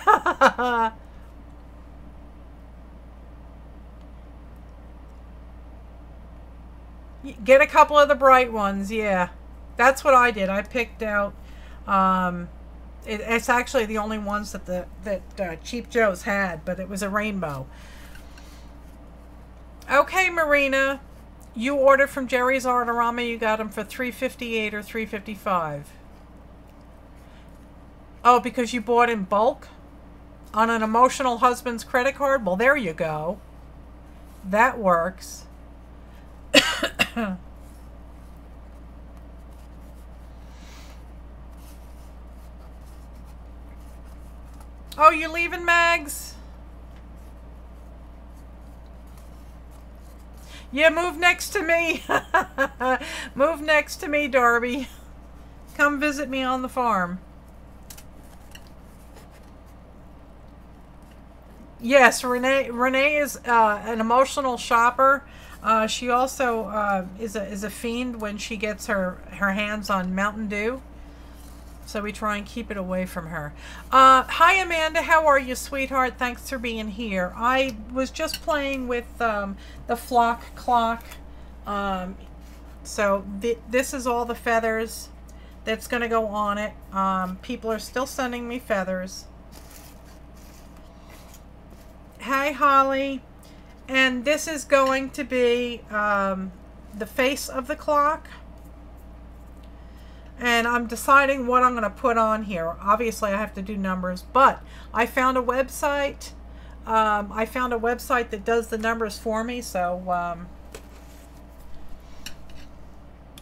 Get a couple of the bright ones, yeah. That's what I did. I picked out, it's actually the only ones that Cheap Joe's had, but it was a rainbow. Okay, Marina, you ordered from Jerry's Artorama. You got them for $3.58 or $3.55. Oh, because you bought in bulk on an emotional husband's credit card? Well, there you go. That works. Oh, you leaving, Mags? Yeah, move next to me. Move next to me, Darby. Come visit me on the farm. Yes, Renee is an emotional shopper. She also is a fiend when she gets her hands on Mountain Dew. So we try and keep it away from her. Hi, Amanda. How are you, sweetheart? Thanks for being here. I was just playing with the flock clock. So this is all the feathers that's going to go on it. People are still sending me feathers. Hi, Holly. And this is going to be the face of the clock. And I'm deciding what I'm going to put on here. Obviously, I have to do numbers, but I found a website. I found a website that does the numbers for me. So,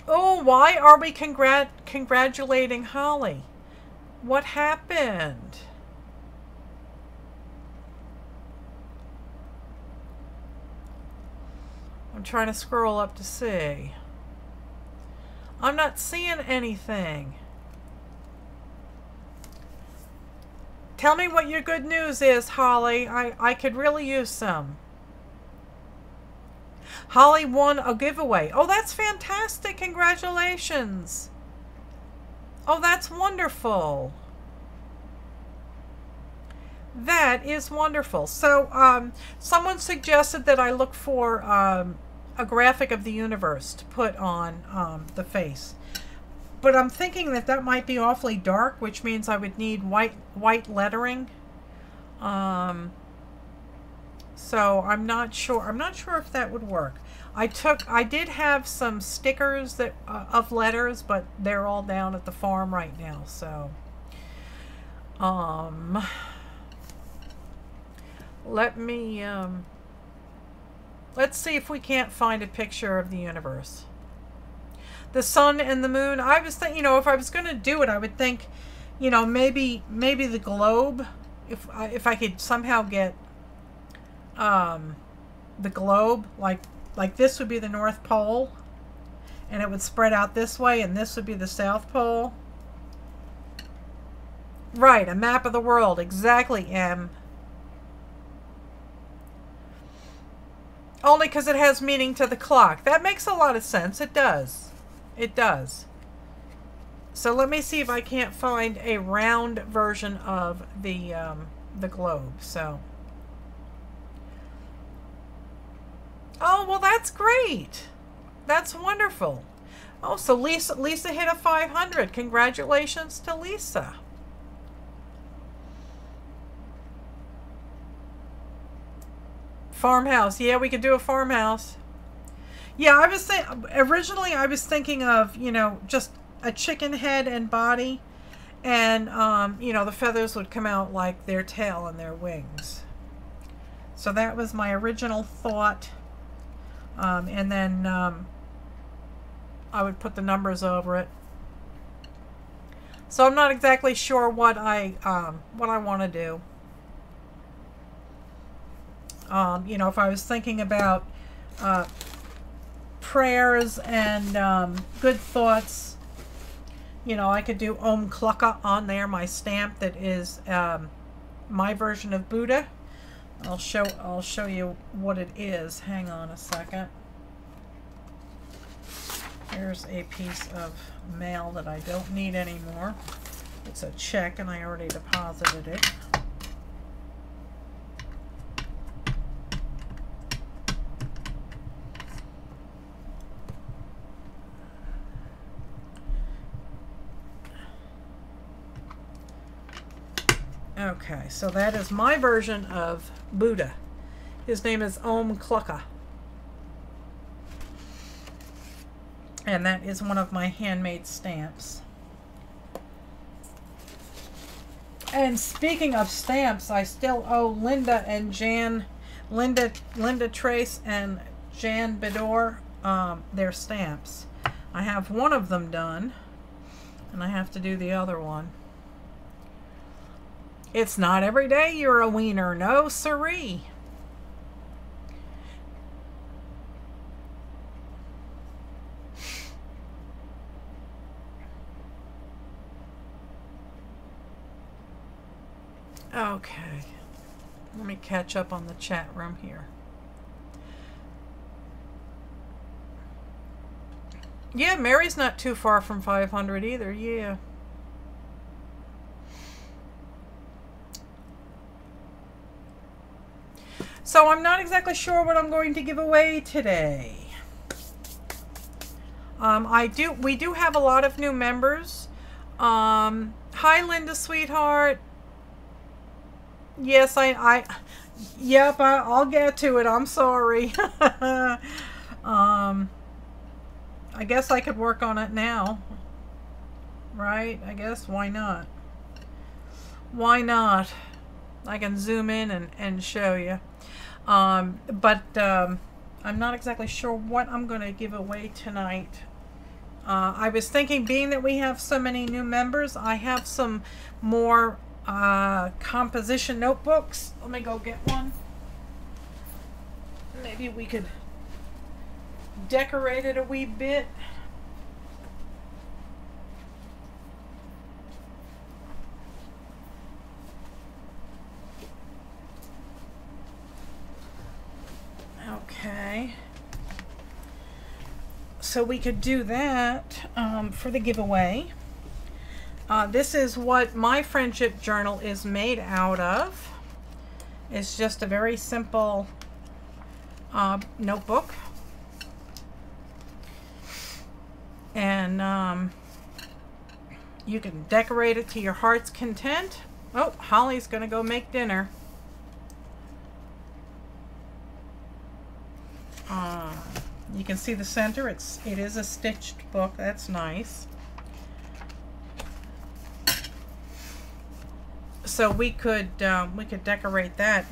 oh, why are we congratulating Holly? What happened? I'm trying to scroll up to see. I'm not seeing anything. Tell me what your good news is, Holly. I could really use some. Holly won a giveaway. Oh, that's fantastic. Congratulations. Oh, that's wonderful. That is wonderful. So, someone suggested that I look for a graphic of the universe to put on the face. But I'm thinking that might be awfully dark, which means I would need white lettering. So I'm not sure. I'm not sure if that would work. I did have some stickers that of letters, but they're all down at the farm right now. So let me let's see if we can't find a picture of the universe. The sun and the moon. I was thinking, if I was going to do it, I would think, maybe the globe. If I could somehow get the globe, like this would be the North Pole, and it would spread out this way, and this would be the South Pole. Right, a map of the world. Exactly, Em. Only because it has meaning to the clock. That makes a lot of sense. It does. It does. So let me see if I can't find a round version of the globe. So. Oh, well, that's great. That's wonderful. Oh, so Lisa hit a 500. Congratulations to Lisa. Farmhouse. Yeah, we could do a farmhouse. Yeah, originally I was thinking of, just a chicken head and body, and the feathers would come out like their tail and their wings. So that was my original thought. And then I would put the numbers over it. So I'm not exactly sure what I want to do. If I was thinking about prayers and good thoughts, I could do Om Klukka on there, my stamp that is my version of Buddha. I'll show you what it is. Hang on a second. Here's a piece of mail that I don't need anymore. It's a check and I already deposited it. Okay, so that is my version of Buddha. His name is Om Clucka. And that is one of my handmade stamps. And speaking of stamps, I still owe Linda and Jan, Linda Trace and Jan Bedore, their stamps. I have one of them done, and I have to do the other one. It's not every day you're a wiener, no siree. Okay, let me catch up on the chat room here. Yeah, Mary's not too far from 500 either, yeah. So I'm not exactly sure what I'm going to give away today. We do have a lot of new members. Hi Linda, sweetheart. Yes, yep, I'll get to it. I'm sorry. I guess I could work on it now. Right? I guess, why not? Why not? I can zoom in and show you. But I'm not exactly sure what I'm going to give away tonight. I was thinking, being that we have so many new members, I have some more composition notebooks. Let me go get one. Maybe we could decorate it a wee bit. Okay, so we could do that for the giveaway. This is what my friendship journal is made out of. It's just a very simple notebook. And you can decorate it to your heart's content. Oh, Holly's gonna go make dinner. You can see the center. It is a stitched book. That's nice. So we could decorate that.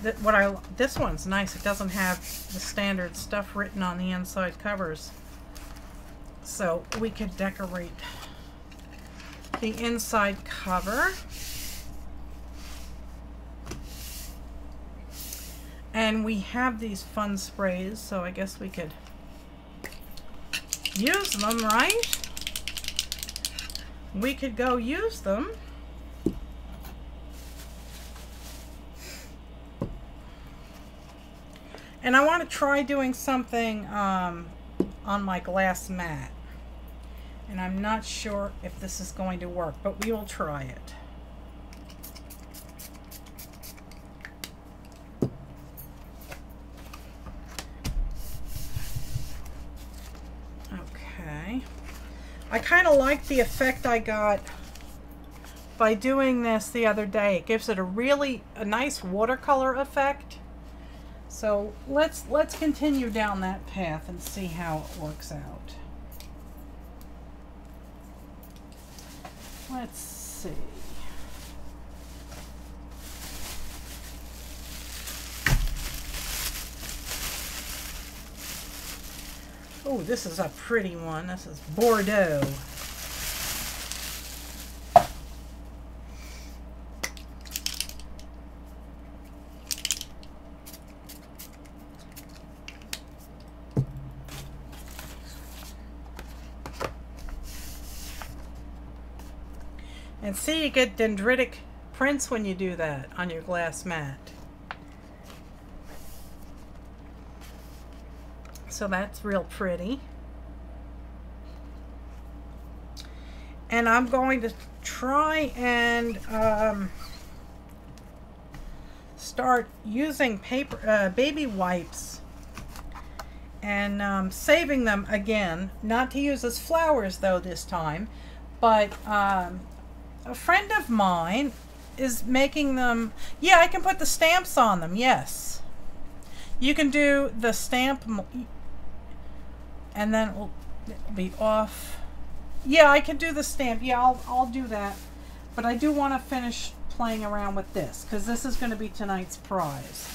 This one's nice. It doesn't have the standard stuff written on the inside covers. So we could decorate the inside cover. And we have these fun sprays, so I guess we could use them, right? We could go use them. And I want to try doing something on my glass mat. And I'm not sure if this is going to work, but we will try it. Okay. I kind of like the effect I got by doing this the other day. It gives it a nice watercolor effect. So let's continue down that path and see how it works out. Let's see. Oh, this is a pretty one. This is Bordeaux. And see, you get dendritic prints when you do that on your glass mat. So that's real pretty. And I'm going to try and start using paper, baby wipes, and saving them again. Not to use as flowers though this time, but a friend of mine is making them. Yeah, I can put the stamps on them. Yes, you can do the stamp, and then it'll be off. Yeah, I can do the stamp. Yeah, I'll do that. But I do want to finish playing around with this because this is going to be tonight's prize.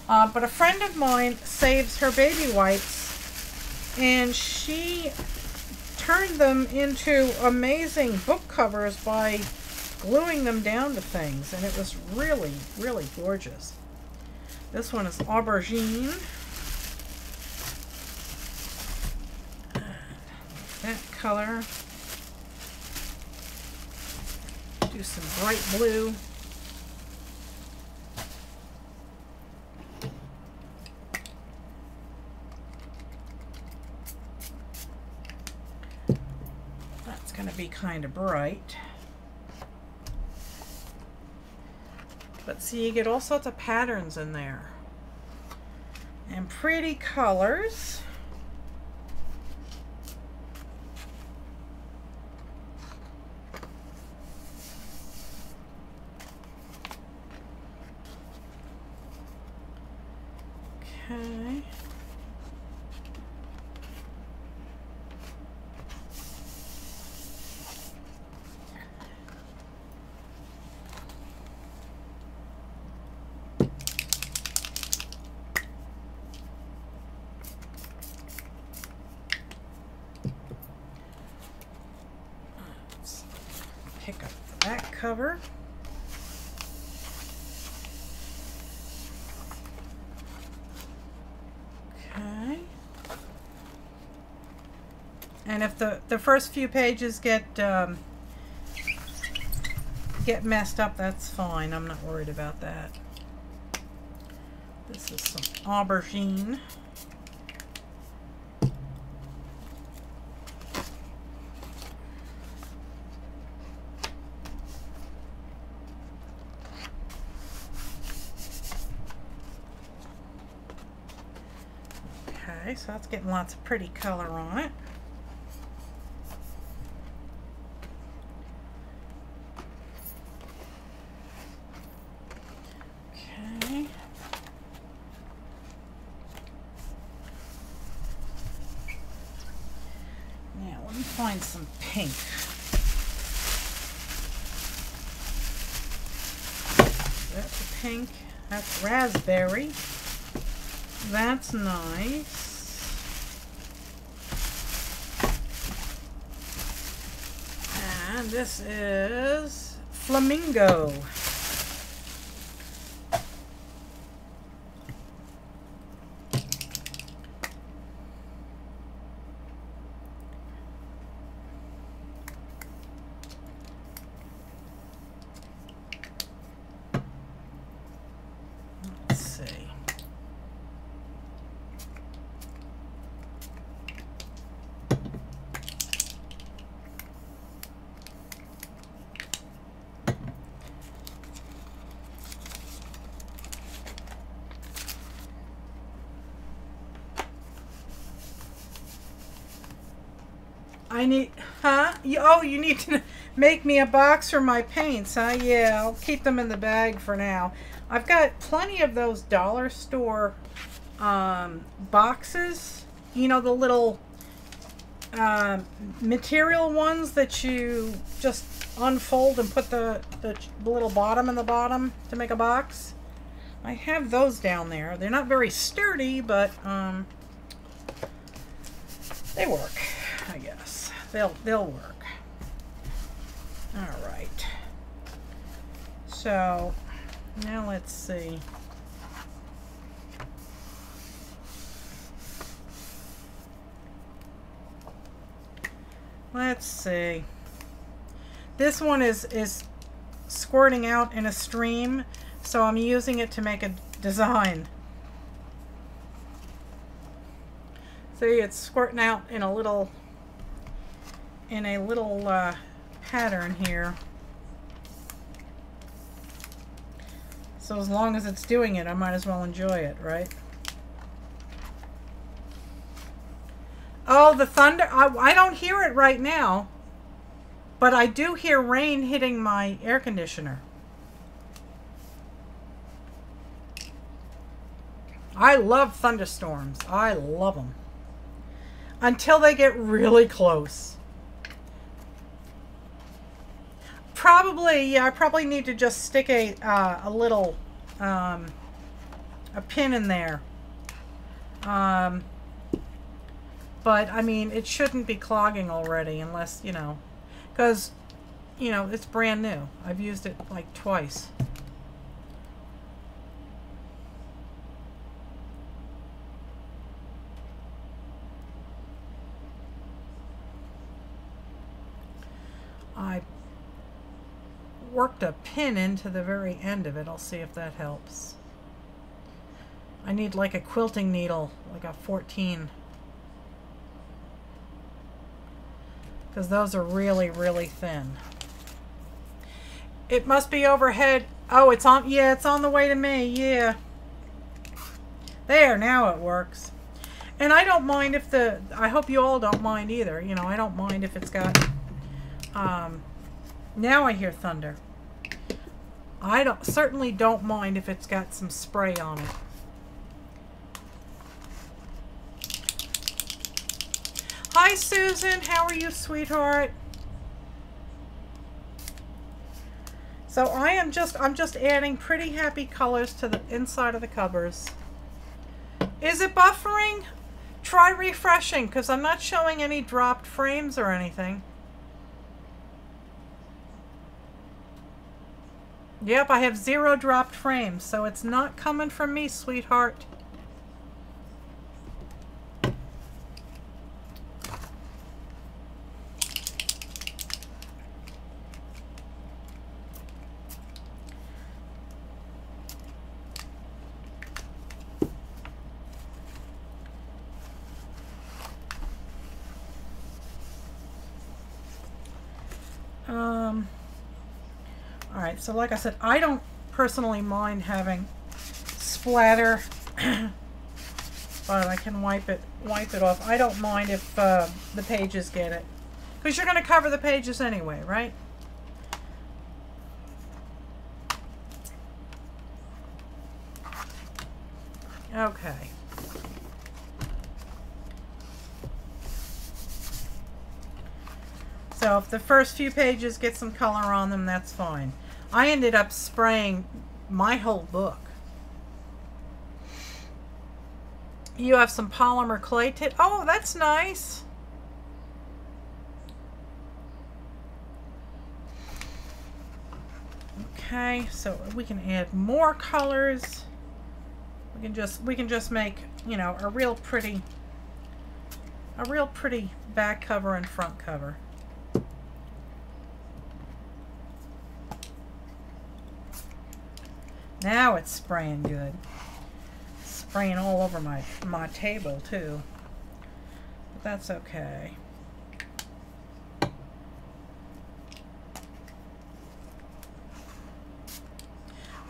But a friend of mine saves her baby wipes, and she turned them into amazing book covers by gluing them down to things, and it was really, really gorgeous. This one is aubergine. That color. Do some bright blue. That's going to be kind of bright. But see, you get all sorts of patterns in there. And pretty colors. Okay. Let's pick up the back cover. And if the first few pages get messed up, that's fine. I'm not worried about that. This is some aubergine. Okay, so that's getting lots of pretty color on it. Find some pink. That's a pink. That's raspberry. That's nice. And this is flamingo. I need, huh? You need to make me a box for my paints, huh? Yeah, I'll keep them in the bag for now. I've got plenty of those dollar store boxes. You know, the little material ones that you just unfold and put the little bottom in the bottom to make a box. I have those down there. They're not very sturdy, but they work, I guess. They'll work. All right. So now let's see. Let's see. This one is squirting out in a stream, so I'm using it to make a design. See, it's squirting out in a little pattern here. So as long as it's doing it, I might as well enjoy it, right? Oh, the thunder. I don't hear it right now, but I do hear rain hitting my air conditioner. I love thunderstorms. I love them. Until they get really close. Probably, yeah, I probably need to just stick a little, a pin in there. But, I mean, it shouldn't be clogging already unless, you know, because, you know, it's brand new. I've used it like twice. I worked a pin into the very end of it. I'll see if that helps. I need like a quilting needle, like a 14. Because those are really, really thin. It must be overhead. Oh, it's on. Yeah, it's on the way to me. Yeah. There, now it works. And I don't mind if the... I hope you all don't mind either. You know, I don't mind if it's got... now I hear thunder. I certainly don't mind if it's got some spray on it. Hi Susan, how are you, sweetheart? So I'm just adding pretty happy colors to the inside of the covers. Is it buffering? Try refreshing, because I'm not showing any dropped frames or anything. Yep, I have 0 dropped frames, so it's not coming from me, sweetheart. Alright, so like I said, I don't personally mind having splatter, but I can wipe it off. I don't mind if the pages get it, because you're going to cover the pages anyway, right? Okay. So if the first few pages get some color on them, that's fine. I ended up spraying my whole book. You have some polymer clay tip. Oh, that's nice. Okay, so we can add more colors. We can just make, you know, a real pretty back cover and front cover. Now it's spraying good. Spraying all over my table too. But that's okay.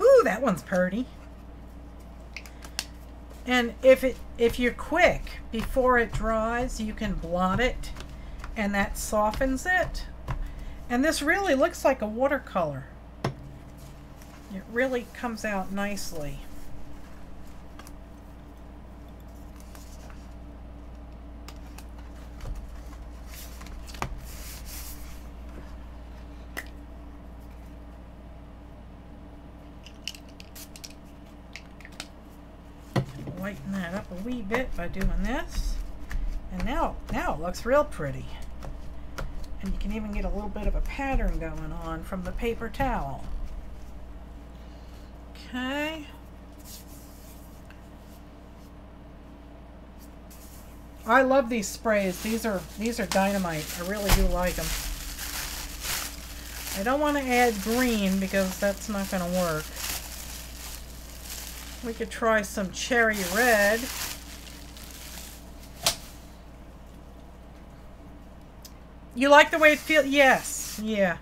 Ooh, that one's pretty. And if you're quick, before it dries, you can blot it, and that softens it. And this really looks like a watercolor. It really comes out nicely. Lighten that up a wee bit by doing this. And now it looks real pretty. And you can even get a little bit of a pattern going on from the paper towel. Okay. I love these sprays. These are dynamite. I really do like them. I don't want to add green because that's not going to work. We could try some cherry red. You like the way it feels? Yes. Yeah.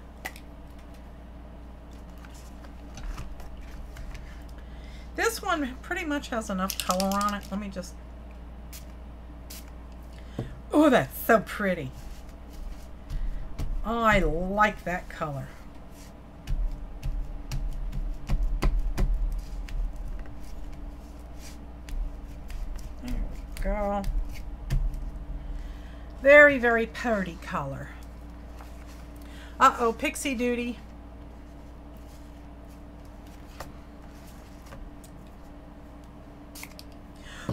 This one pretty much has enough color on it. Let me just... Oh, that's so pretty. Oh, I like that color. There we go. Very, very pretty color. Uh-oh, pixie duty.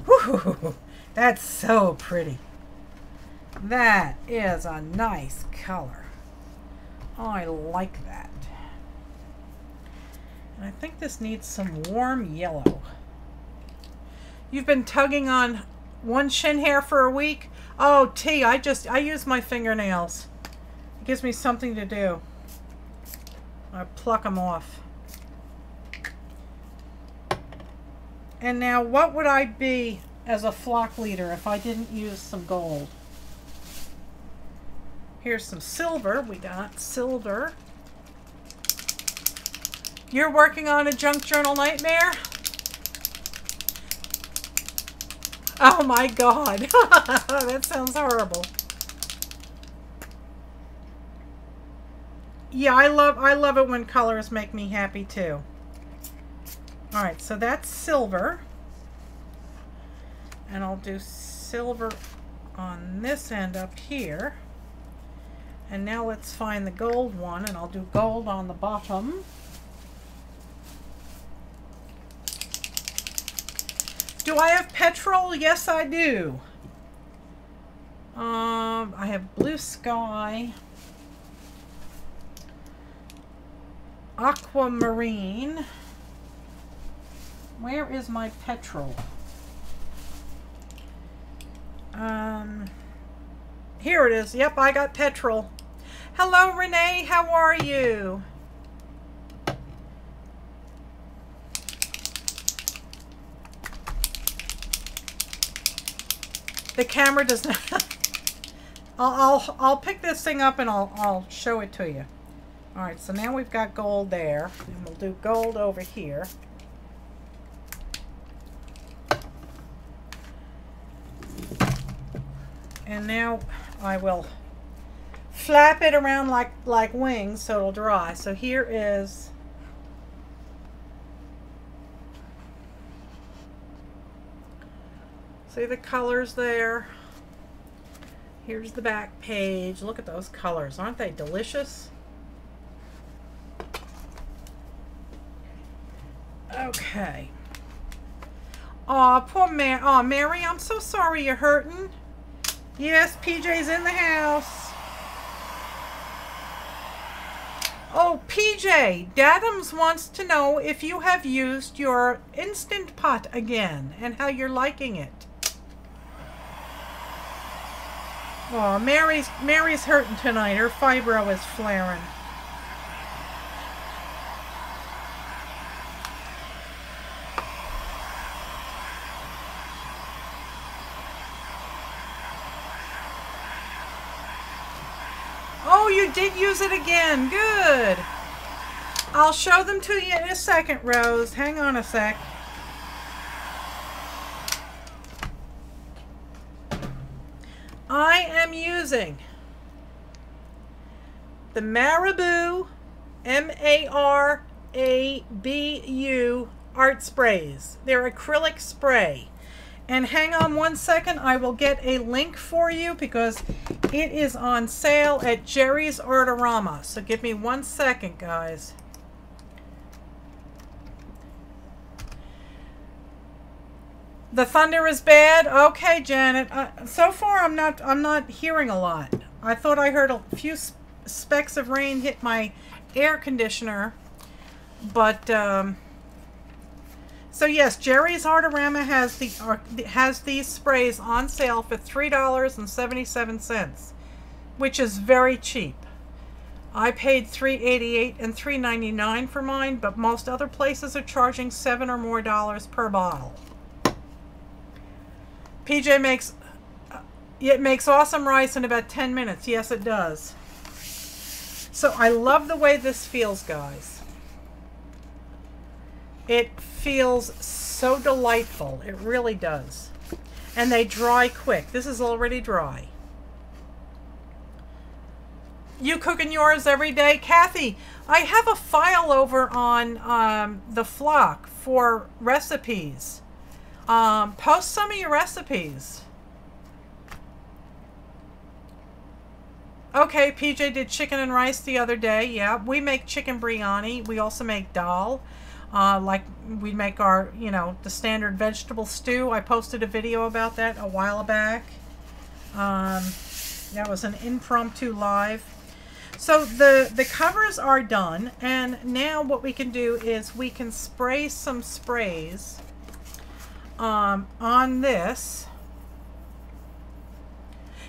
Woo, that's so pretty. That is a nice color. Oh, I like that. And I think this needs some warm yellow. You've been tugging on one shin hair for a week? Oh, T, I use my fingernails. It gives me something to do. I pluck them off. And now, what would I be as a flock leader if I didn't use some gold? Here's some silver. We got silver. You're working on a junk journal nightmare? Oh my God. That sounds horrible. Yeah, I love it when colors make me happy too. All right, so that's silver. And I'll do silver on this end up here. And now let's find the gold one, and I'll do gold on the bottom. Do I have petrol? Yes, I do. I have blue sky, aquamarine. Where is my petrol? Here it is. Yep, I got petrol. Hello, Renee. How are you? The camera does not. I'll pick this thing up and I'll show it to you. All right, so now we've got gold there, and we'll do gold over here. And now I will flap it around like wings so it'll dry. So here is see the colors there. Here's the back page. Look at those colors. Aren't they delicious? Okay. Aw, poor Mary. Aw, Mary, I'm so sorry you're hurting. Yes, PJ's in the house. Oh, PJ, Dadams wants to know if you have used your Instant Pot again and how you're liking it. Oh, Mary's hurting tonight. Her fibro is flaring. Oh, you did use it again. Good. I'll show them to you in a second, Rose. Hang on a sec. I am using the Marabou, M-A-R-A-B-U art sprays. They're acrylic spray. And hang on one second, I will get a link for you because it is on sale at Jerry's Artorama. So give me 1 second, guys. The thunder is bad. Okay, Janet. So far, I'm not hearing a lot. I thought I heard a few specks of rain hit my air conditioner, but so yes, Jerry's Artorama has these sprays on sale for $3.77, which is very cheap. I paid $3.88 and $3.99 for mine, but most other places are charging $7 or more per bottle. PJ makes it makes awesome rice in about 10 minutes. Yes, it does. So I love the way this feels, guys. It feels so delightful. It really does. And they dry quick. This is already dry. You cooking yours every day? Kathy, I have a file over on the flock for recipes. Post some of your recipes. Okay, PJ did chicken and rice the other day. Yeah, we make chicken biryani. We also make dal. Like we make our, you know, the standard vegetable stew. I posted a video about that a while back. That was an impromptu live. So the covers are done, and now what we can do is we can spray some sprays on this.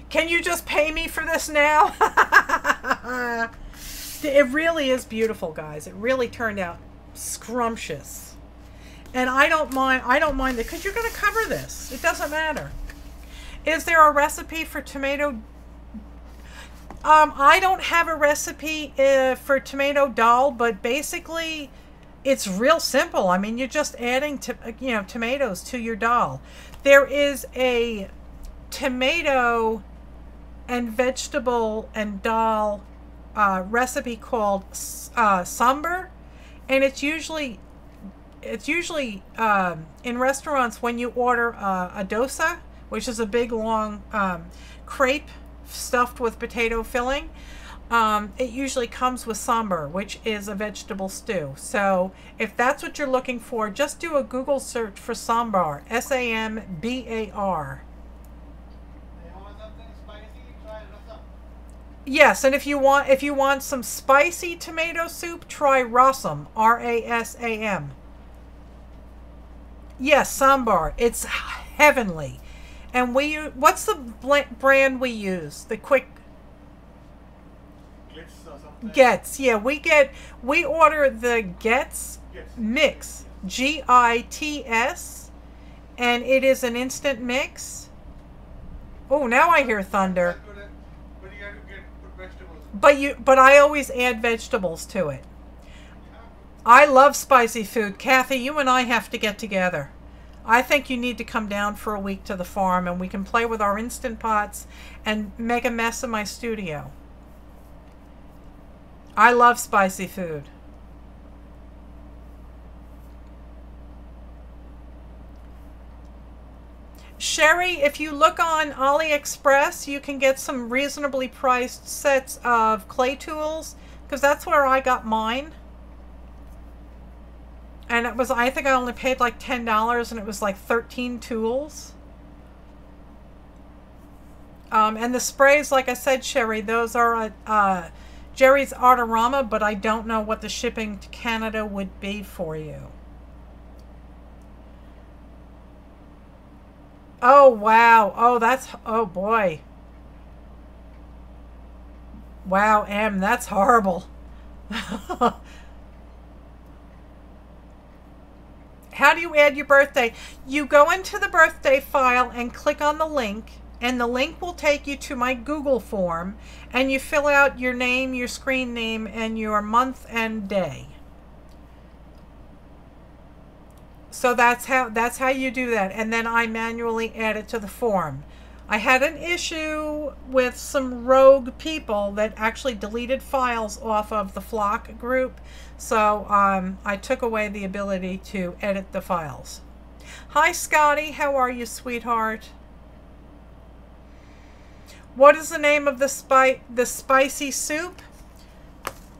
Can you just pay me for this now? It really is beautiful, guys. It really turned out scrumptious. And I don't mind it, because you're going to cover this. It doesn't matter. Is there a recipe for tomato? I don't have a recipe for tomato dal, but basically it's real simple. I mean, you're just adding tomatoes to your dal. There is a tomato and vegetable and dal recipe called sambar, and it's usually in restaurants when you order a dosa, which is a big long crepe stuffed with potato filling. It usually comes with sambar, which is a vegetable stew. So if that's what you're looking for, just do a Google search for sambar, S-A-M-B-A-R. Yes, and if you want some spicy tomato soup, try rasam, R-A-S-A-M. Yes, sambar. It's heavenly. And we use, what's the brand we use? The quick Gets. Yeah, we order the Gets mix, G-I-T-S, and it is an instant mix. Oh, now I hear thunder. But you have to put vegetables. But I always add vegetables to it. I love spicy food. Kathy, you and I have to get together. I think you need to come down for a week to the farm, and we can play with our Instant Pots and make a mess in my studio. I love spicy food. Sherry, if you look on AliExpress, you can get some reasonably priced sets of clay tools, because that's where I got mine. And it was, I think I only paid like $10, and it was like 13 tools. And the sprays, like I said, Sherry, those are Jerry's Artorama, but I don't know what the shipping to Canada would be for you. Oh, wow. Oh boy. Wow, Em, that's horrible. How do you add your birthday? You go into the birthday file and click on the link, and the link will take you to my Google form, and you fill out your name, your screen name, and your month and day. So that's how you do that, and then I manually add it to the form. I had an issue with some rogue people that actually deleted files off of the flock group, so I took away the ability to edit the files. Hi Scotty, how are you, sweetheart? What is the name of the spicy soup?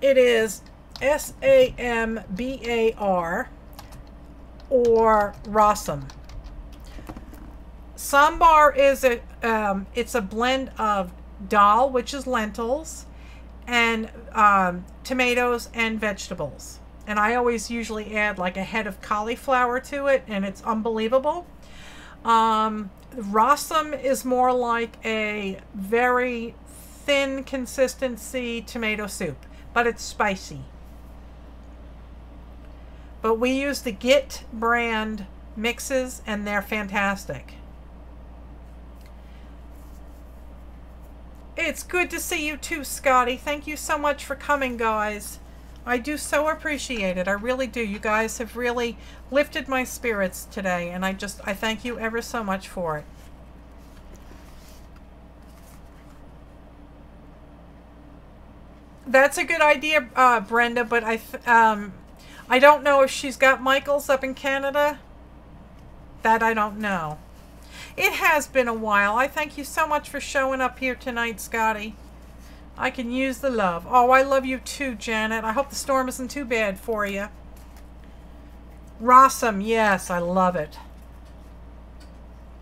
It is S-A-M-B-A-R or rasam. Sambar is it's a blend of dal, which is lentils, and tomatoes and vegetables. And I always usually add like a head of cauliflower to it, and it's unbelievable. Rasam is more like a very thin consistency tomato soup, but it's spicy. But we use the Git brand mixes, and they're fantastic. it's good to see you too, Scotty. Thank you so much for coming, guys. I do so appreciate it. I really do. You guys have really lifted my spirits today, and I thank you ever so much for it. That's a good idea, Brenda, but I don't know if she's got Michael's up in Canada. That I don't know. It has been a while. I thank you so much for showing up here tonight, Scotty. I can use the love. Oh, I love you too, Janet. I hope the storm isn't too bad for you. Rossum, yes, I love it.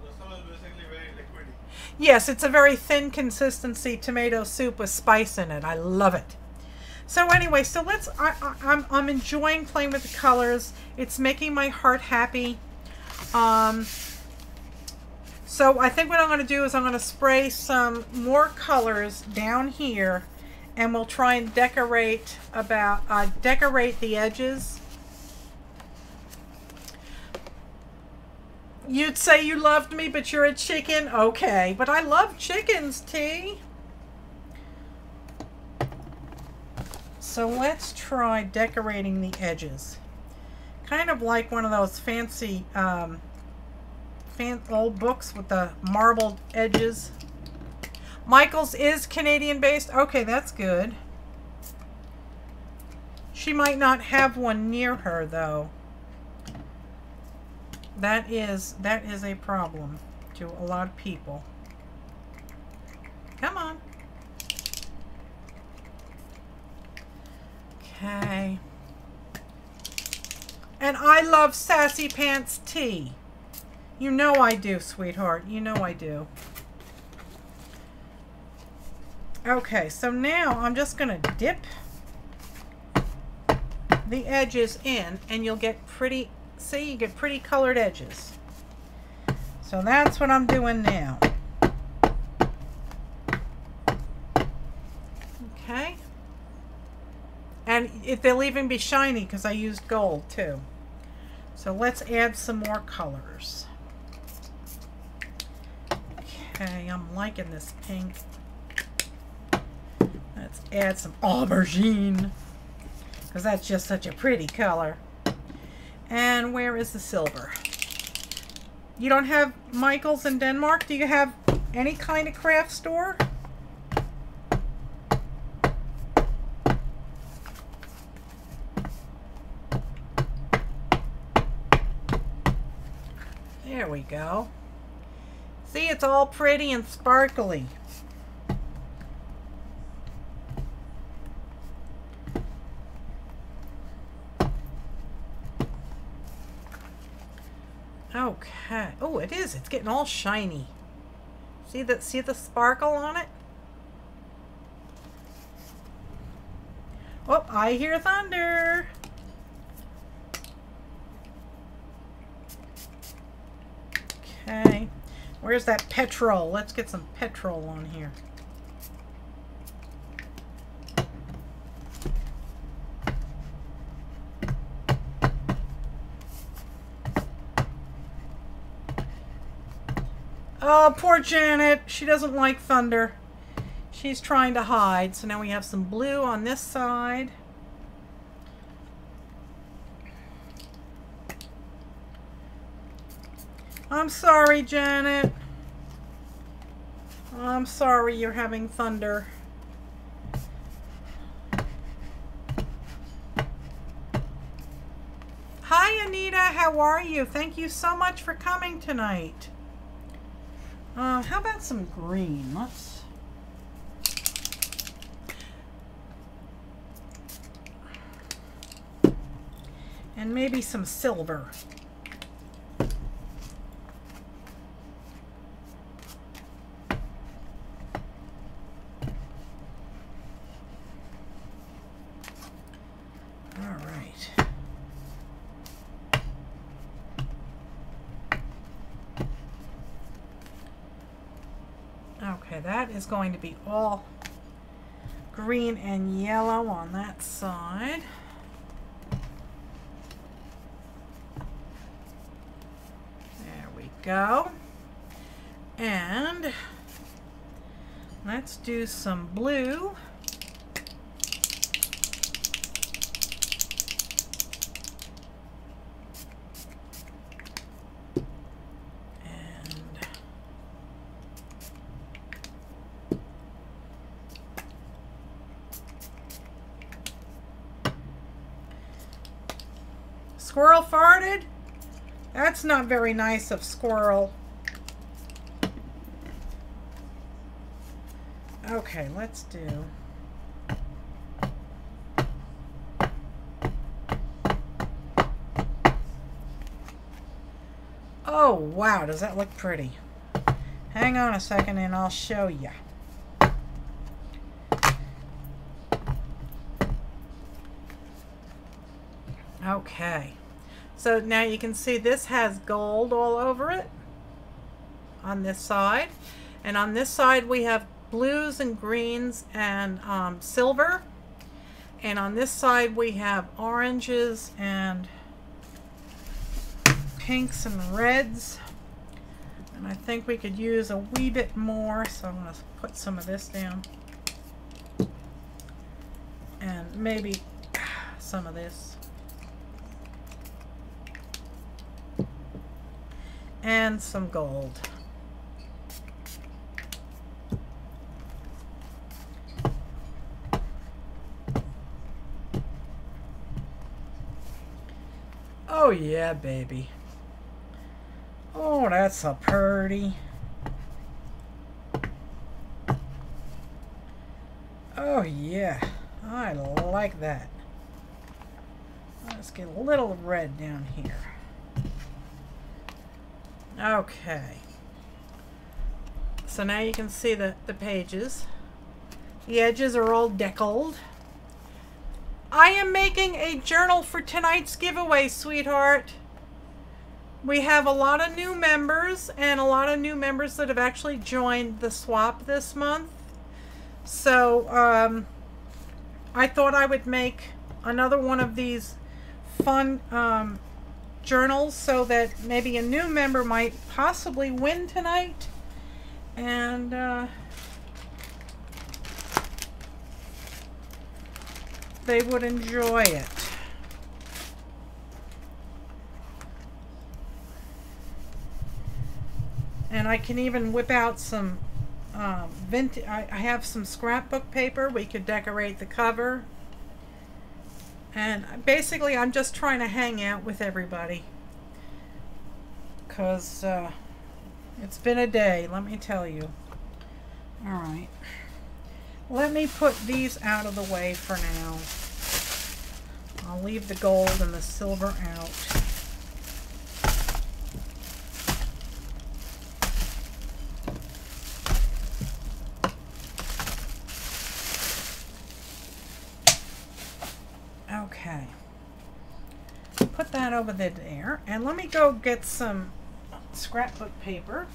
Rossum is basically very liquidy. Yes, it's a very thin consistency tomato soup with spice in it. I love it. So anyway, so I'm enjoying playing with the colors. It's making my heart happy. So I think what I'm going to do is I'm going to spray some more colors down here, and we'll try and decorate the edges. You'd say you loved me, but you're a chicken? Okay, but I love chickens, T. So let's try decorating the edges. Kind of like one of those fancy old books with the marbled edges. Michael's is Canadian based. Okay, that's good. She might not have one near her though. That is a problem to a lot of people. Come on. Okay. And I love Sassy Pants tea. You know I do, sweetheart. You know I do. Okay, so now I'm just going to dip the edges in, and you'll get pretty, see, you get pretty colored edges. So that's what I'm doing now. Okay. And they'll even be shiny because I used gold too. So let's add some more colors. Okay, I'm liking this pink. Let's add some aubergine because that's just such a pretty color. And where is the silver? You don't have Michael's in Denmark? Do you have any kind of craft store? There we go. See, it's all pretty and sparkly. Okay. Oh, it is. It's getting all shiny. See the sparkle on it? Oh, I hear thunder. Okay. Where's that petrol? Let's get some petrol on here. Oh, poor Janet. She doesn't like thunder. She's trying to hide. So now we have some blue on this side. I'm sorry, Janet. I'm sorry you're having thunder. Hi, Anita. How are you? Thank you so much for coming tonight. How about some green? Let's... And maybe some silver. Okay, that is going to be all green and yellow on that side. There we go. And Let's do some blue. Squirrel farted? That's not very nice of Squirrel. Okay, let's do. Oh, wow, does that look pretty? Hang on a second and I'll show you. Okay. So now you can see this has gold all over it on this side. And on this side we have blues and greens and silver. And on this side we have oranges and pinks and reds. And I think we could use a wee bit more. So I'm going to put some of this down. And maybe some of this. And some gold. Oh yeah, baby. Oh, that's a pretty. Oh yeah, I like that. Let's get a little red down here. Okay, so now you can see the pages. The edges are all deckled. I am making a journal for tonight's giveaway, sweetheart. We have a lot of new members and a lot of new members that have actually joined the swap this month. So I thought I would make another one of these fun journals so that maybe a new member might possibly win tonight, and they would enjoy it. And I can even whip out some vintage. I have some scrapbook paper. We could decorate the cover. And basically, I'm just trying to hang out with everybody. Because it's been a day, let me tell you. Alright. Let me put these out of the way for now. I'll leave the gold and the silver out. Okay, put that over there, and let me go get some scrapbook paper.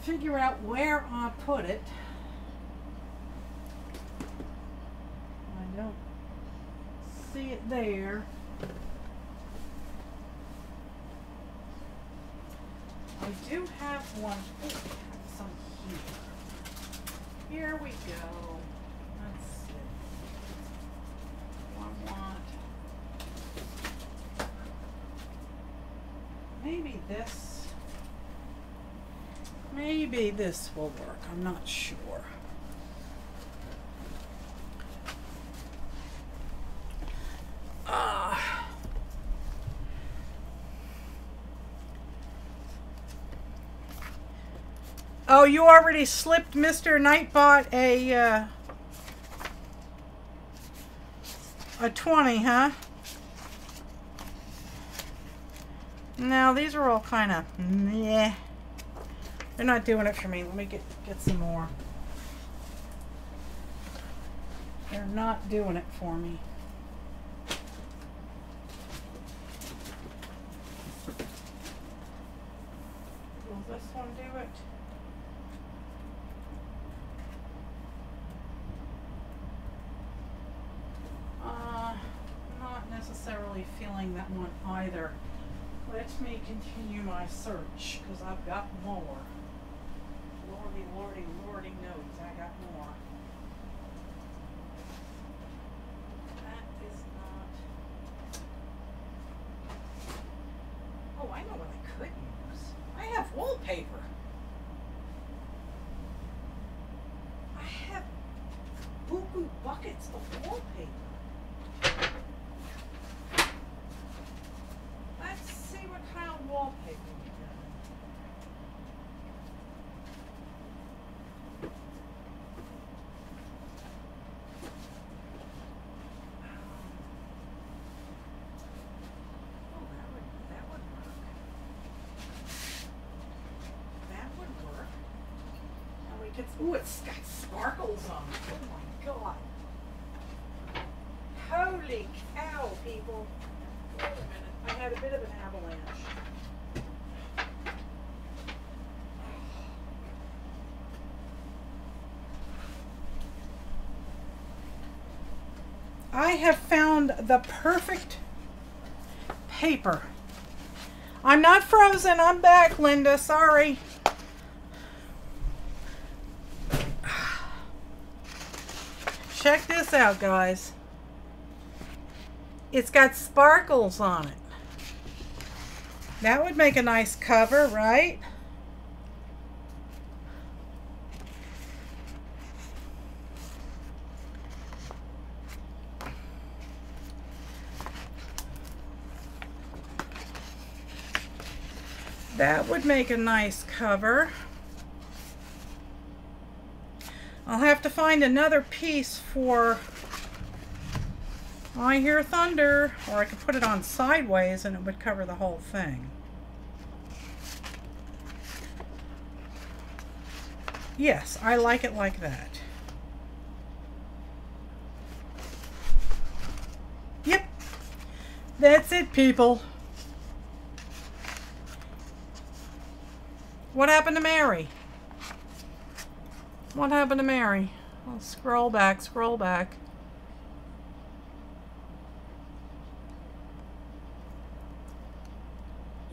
Figure out where I put it. I don't see it there. I do have one. Oh, I have some here. Here we go. Let's see. I want maybe this. Maybe this will work. I'm not sure. Oh, you already slipped Mr. Nightbot a 20, huh? No, these are all kind of meh. They're not doing it for me. Let me get some more. They're not doing it for me. Will this one do it? Not necessarily feeling that one either. Let me continue my search, because I've got more. Lordy, lordy, lordy knows I got more. That is not... Oh, I know what I could use. I have wallpaper. I have buku buckets of wallpaper. Let's see what kind of wallpaper we got. Oh, that would work. That would work. And we could, ooh, it's got sparkles on it. Oh my God. Holy cow, people. Wait a minute. I had a bit of an avalanche. I have found the perfect paper. I'm not frozen. I'm back, Linda. Sorry. Check this out, guys. It's got sparkles on it. That would make a nice cover, right? That would make a nice cover. I'll have to find another piece for I Hear Thunder, or I could put it on sideways and it would cover the whole thing. Yes, I like it like that. Yep, that's it, people. What happened to Mary? What happened to Mary? I'll scroll back, scroll back.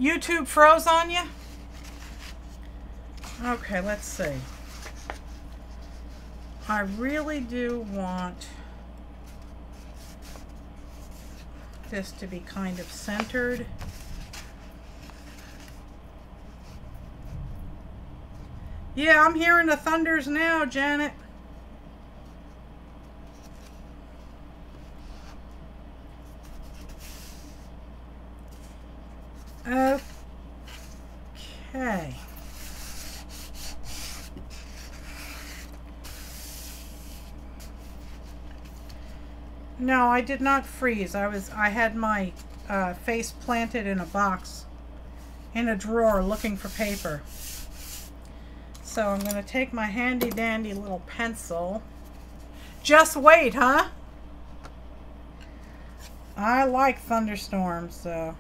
YouTube froze on you? Okay, let's see. I really do want this to be kind of centered. Yeah, I'm hearing the thunders now, Janet. Okay. No, I did not freeze. I had my face planted in a box in a drawer looking for paper. So I'm going to take my handy dandy little pencil. Just wait, huh? I like thunderstorms, so.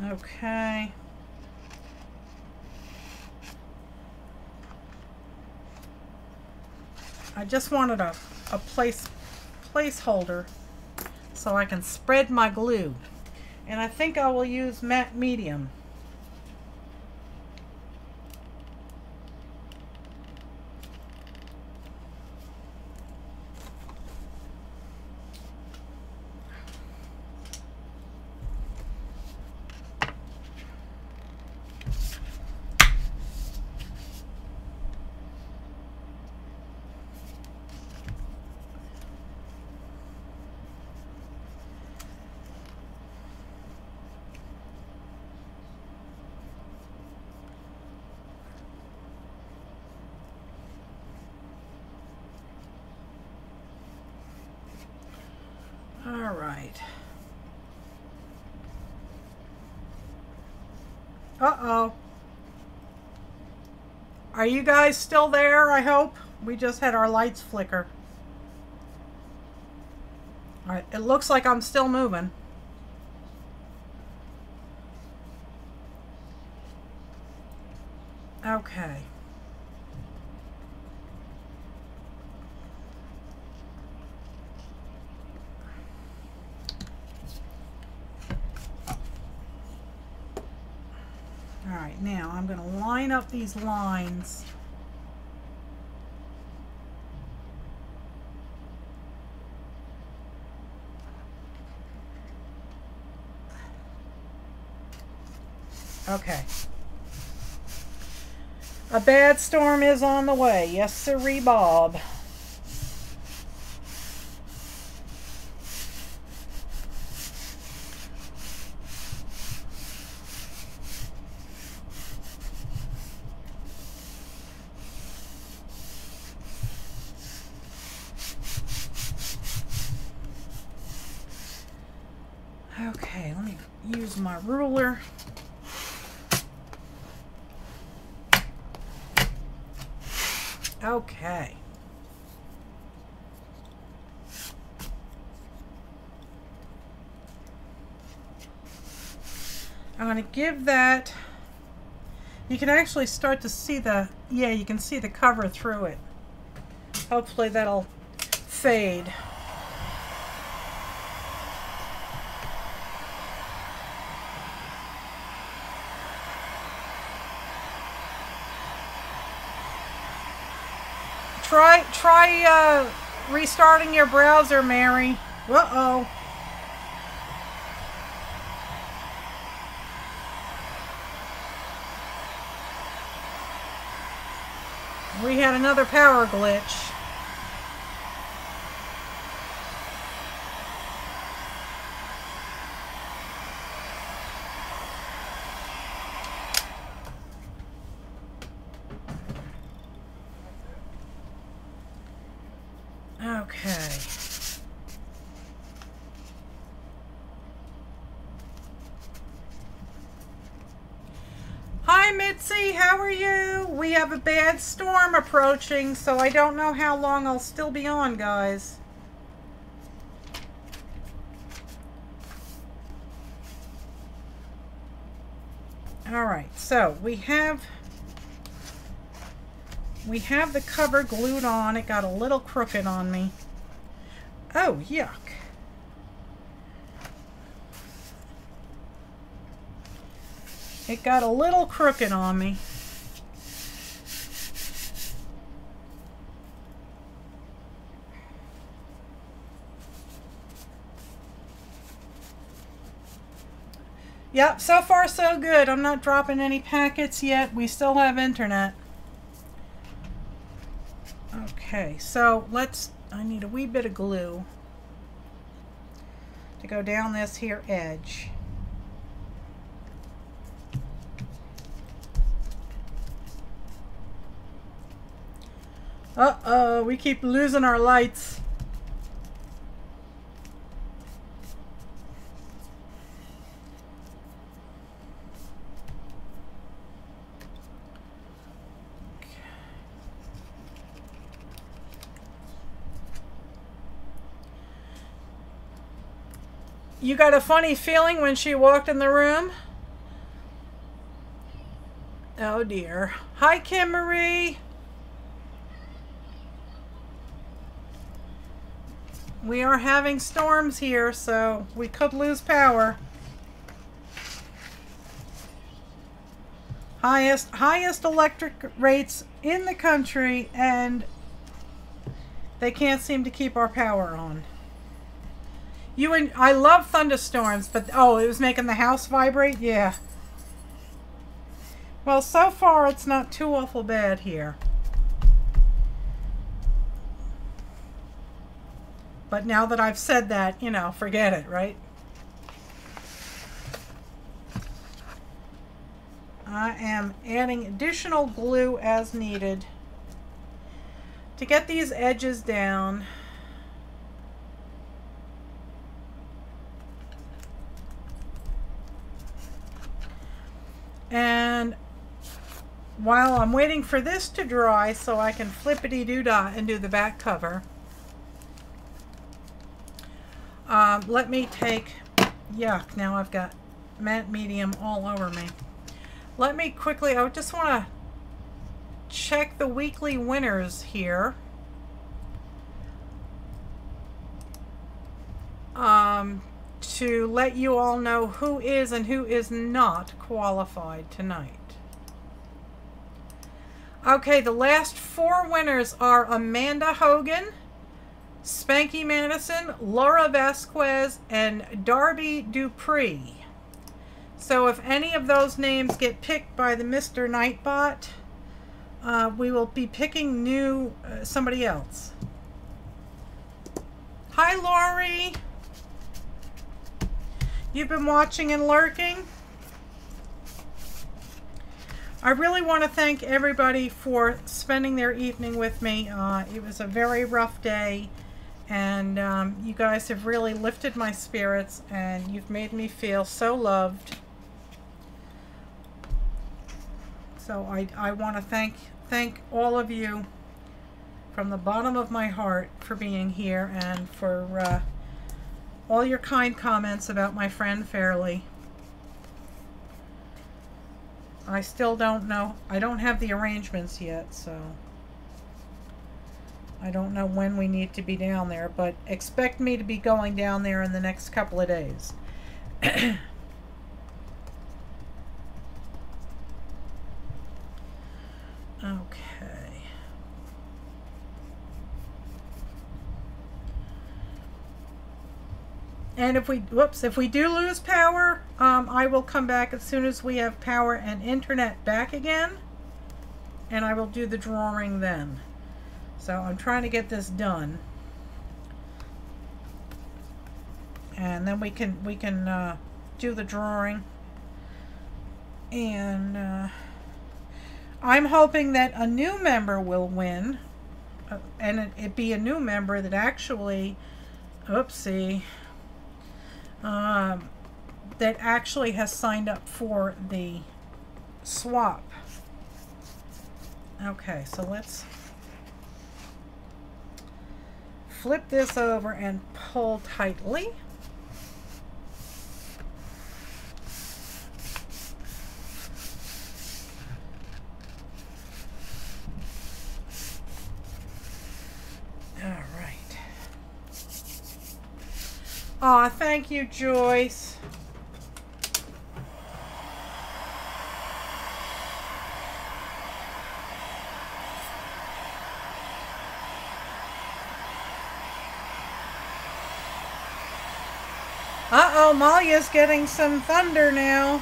Okay. I just wanted a placeholder so I can spread my glue. And I think I will use matte medium. All right. Uh-oh. Are you guys still there, I hope? We just had our lights flicker. All right, it looks like I'm still moving. Okay. now I'm going to line up these lines. Okay. A bad storm is on the way. Yes, sirree, Bob. Okay, let me use my ruler. Okay. I'm going to give that, you can actually start to see the, yeah, you can see the cover through it. Hopefully that'll fade. Try restarting your browser, Mary. Uh-oh. We had another power glitch. Okay. Hi Mitzi, how are you? We have a bad storm approaching, so I don't know how long I'll still be on, guys. Alright, so we have the cover glued on. It got a little crooked on me. Oh, yuck. It got a little crooked on me. Yep, so far so good. I'm not dropping any packets yet. We still have internet. Okay, so I need a wee bit of glue to go down this here edge. Uh-oh, we keep losing our lights. You got a funny feeling when she walked in the room? Oh dear. Hi, Kim Marie. We are having storms here, so we could lose power. Highest electric rates in the country, and they can't seem to keep our power on. I love thunderstorms, but oh, it was making the house vibrate? Yeah. Well, so far it's not too awful bad here. But now that I've said that, you know, forget it, right? I am adding additional glue as needed to get these edges down. And while I'm waiting for this to dry so I can flippity-doo-dah and do the back cover, let me take, yuck, now I've got matte medium all over me. Let me quickly, I just want to check the weekly winners here. To let you all know who is and who is not qualified tonight. Okay, the last 4 winners are Amanda Hogan, Spankie Madison, Laura Vasquez, and Darby Dupree. So if any of those names get picked by the Mr. Nightbot, we will be picking somebody else. Hi, Lori. You've been watching and lurking. I really want to thank everybody for spending their evening with me. It was a very rough day, and you guys have really lifted my spirits, and you've made me feel so loved. So I want to thank all of you from the bottom of my heart for being here, and for all your kind comments about my friend Fairly. I still don't know. I don't have the arrangements yet, so I don't know when we need to be down there, but expect me to be going down there in the next couple of days. Okay. And if we do lose power, I will come back as soon as we have power and internet back again, and I will do the drawing then. So I'm trying to get this done, and then we can do the drawing. And I'm hoping that a new member will win, and it be a new member that actually, that actually has signed up for the swap. Okay, so let's flip this over and pull tightly. All right. Aw, thank you, Joyce. Uh-oh, Malia's getting some thunder now.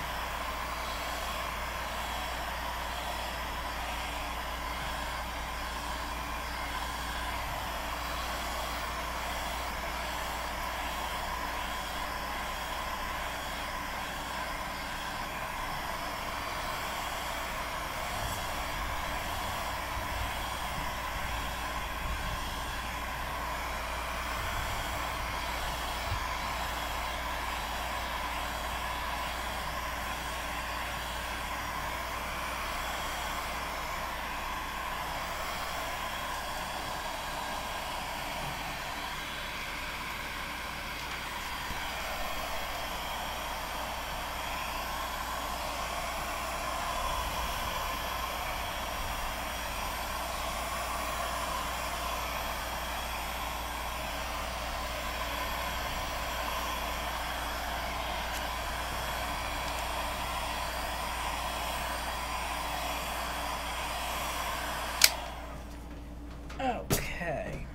Okay.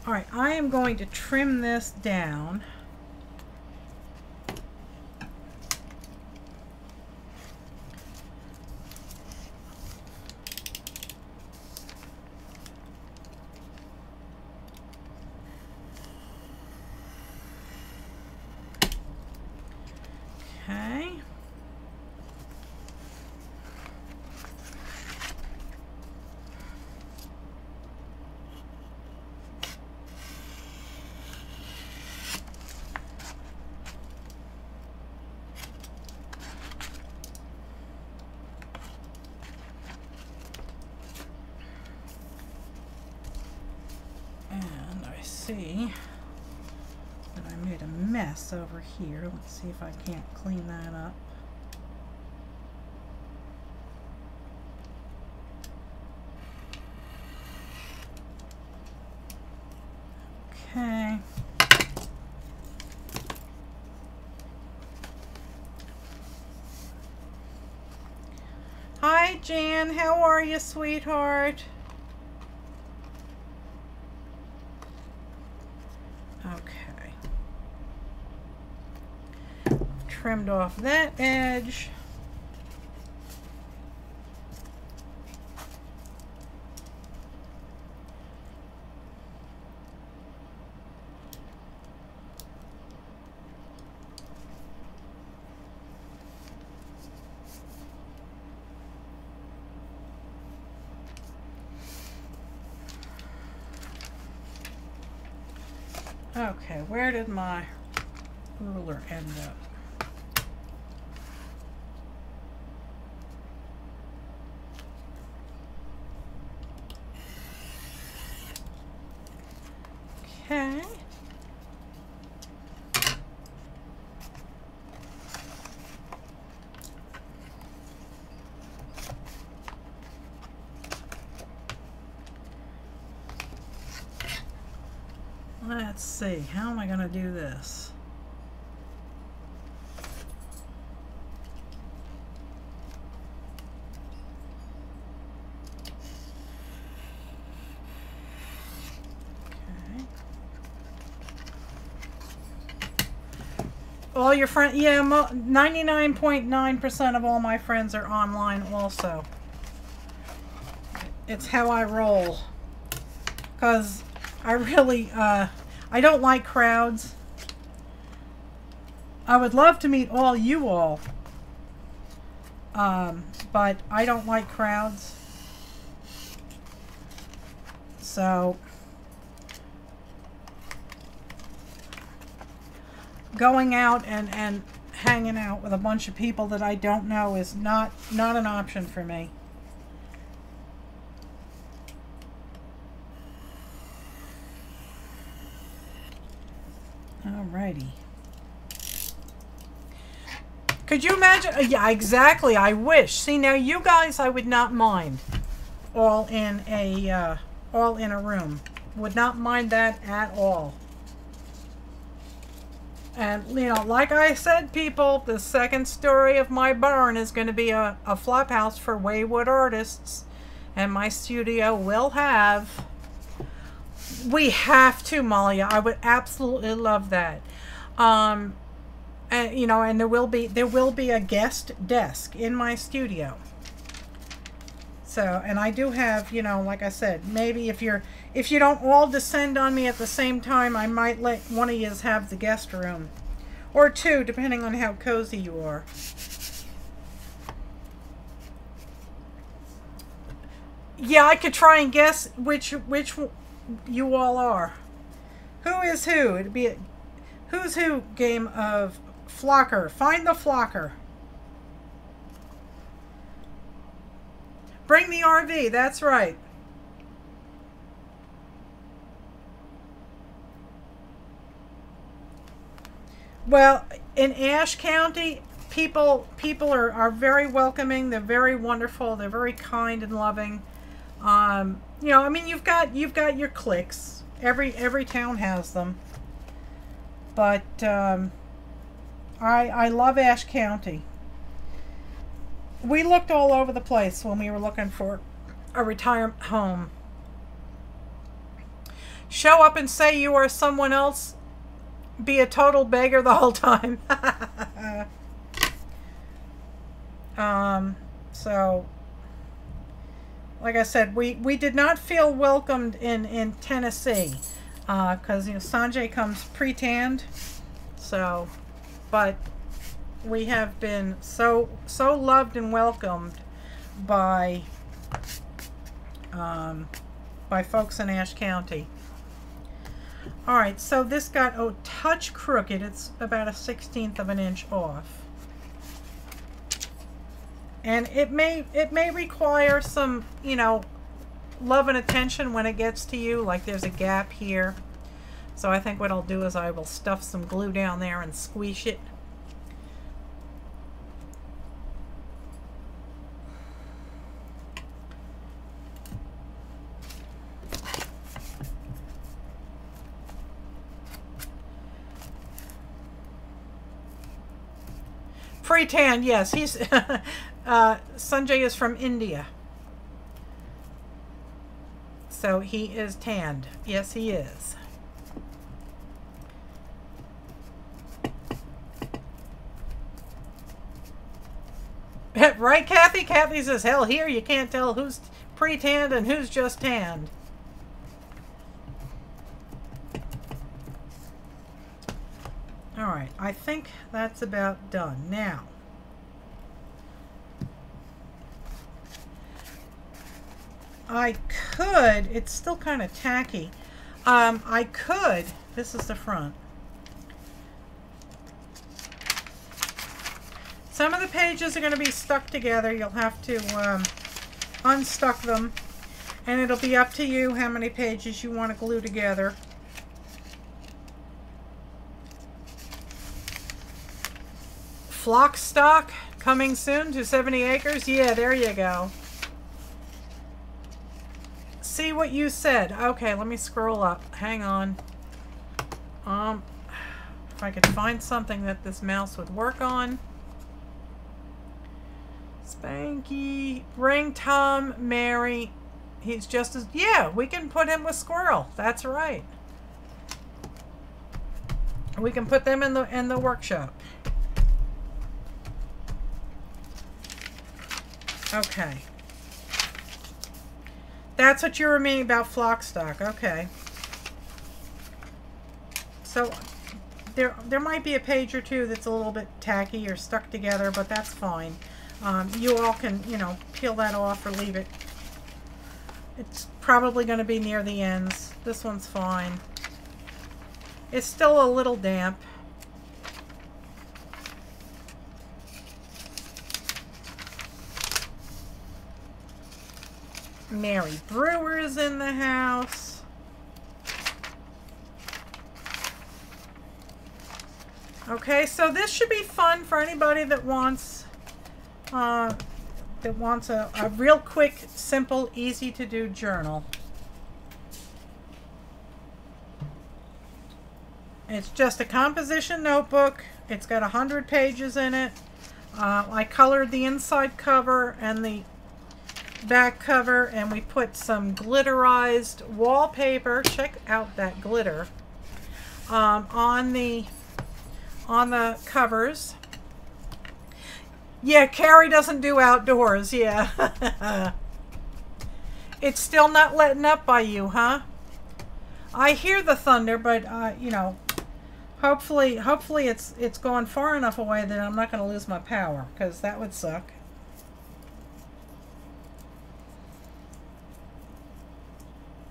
All right, I am going to trim this down. Okay. See that I made a mess over here. Let's see if I can't clean that up. Okay. Hi, Jan. How are you, sweetheart? Okay. Trimmed off that edge. Okay, where did my ruler end up? Okay. Let's see, how am I going to do this? Okay. All your friends, yeah, 99.9% of all my friends are online also. It's how I roll. Because I really, I don't like crowds. I would love to meet all you all. But I don't like crowds. So, going out and hanging out with a bunch of people that I don't know is not an option for me. Alrighty. Could you imagine? Yeah, exactly. I wish. See, now you guys, I would not mind all in a room. Would not mind that at all. And you know, like I said, people, the second story of my barn is going to be a flop house for wayward artists, and my studio will have. We have to, Malia. I would absolutely love that. And you know, and there will be a guest desk in my studio. So, and I do have, you know, like I said, maybe if you don't all descend on me at the same time, I might let one of yous have the guest room, or two, depending on how cozy you are. Yeah, I could try and guess which you all are. Who is who? It'd be a who's who game of flocker. Find the flocker. Bring the RV, that's right. Well, in Ashe County, people are very welcoming. They're very wonderful. They're very kind and loving. You know, I mean, you've got your cliques. Every town has them. But I love Ashe County. We looked all over the place when we were looking for a retirement home. Show up and say you are someone else. Be a total beggar the whole time. So, like I said, we did not feel welcomed in Tennessee, because you know Sanjay comes pre-tanned. So, but we have been so loved and welcomed by folks in Ashe County. All right, so this got a touch crooked. It's about 1/16 of an inch off, and it may require some, you know, love and attention when it gets to you. Like there's a gap here, so I think what I'll do is I will stuff some glue down there and squeeze it. Pre-tanned, yes. He's Sanjay is from India. So he is tanned. Yes, he is. Right, Kathy? Kathy says, hell, here you can't tell who's pre-tanned and who's just tanned. All right, I think that's about done. Now, I could, it's still kind of tacky. I could, this is the front. Some of the pages are going to be stuck together. You'll have to unstuck them. And it'll be up to you how many pages you want to glue together. Flock stock coming soon to 70 acres. Yeah, there you go. See what you said. Okay, let me scroll up. Hang on. If I could find something that this mouse would work on. Spankie, bring Tom, Mary. He's just as, yeah, we can put him with Squirrel. That's right. We can put them in the workshop. Okay. That's what you were meaning about flock stock. Okay. So there might be a page or two that's a little bit tacky or stuck together, but that's fine. You all can, you know, peel that off or leave it. It's probably going to be near the ends. This one's fine. It's still a little damp. Mary Brewer is in the house. Okay, so this should be fun for anybody that wants a real quick, simple, easy to do journal. It's just a composition notebook. It's got 100 pages in it. I colored the inside cover and the back cover, and we put some glitterized wallpaper. Check out that glitter on the covers. Yeah, Carrie doesn't do outdoors. Yeah. It's still not letting up by you, huh? I hear the thunder, but you know, hopefully it's gone far enough away that I'm not going to lose my power, because that would suck.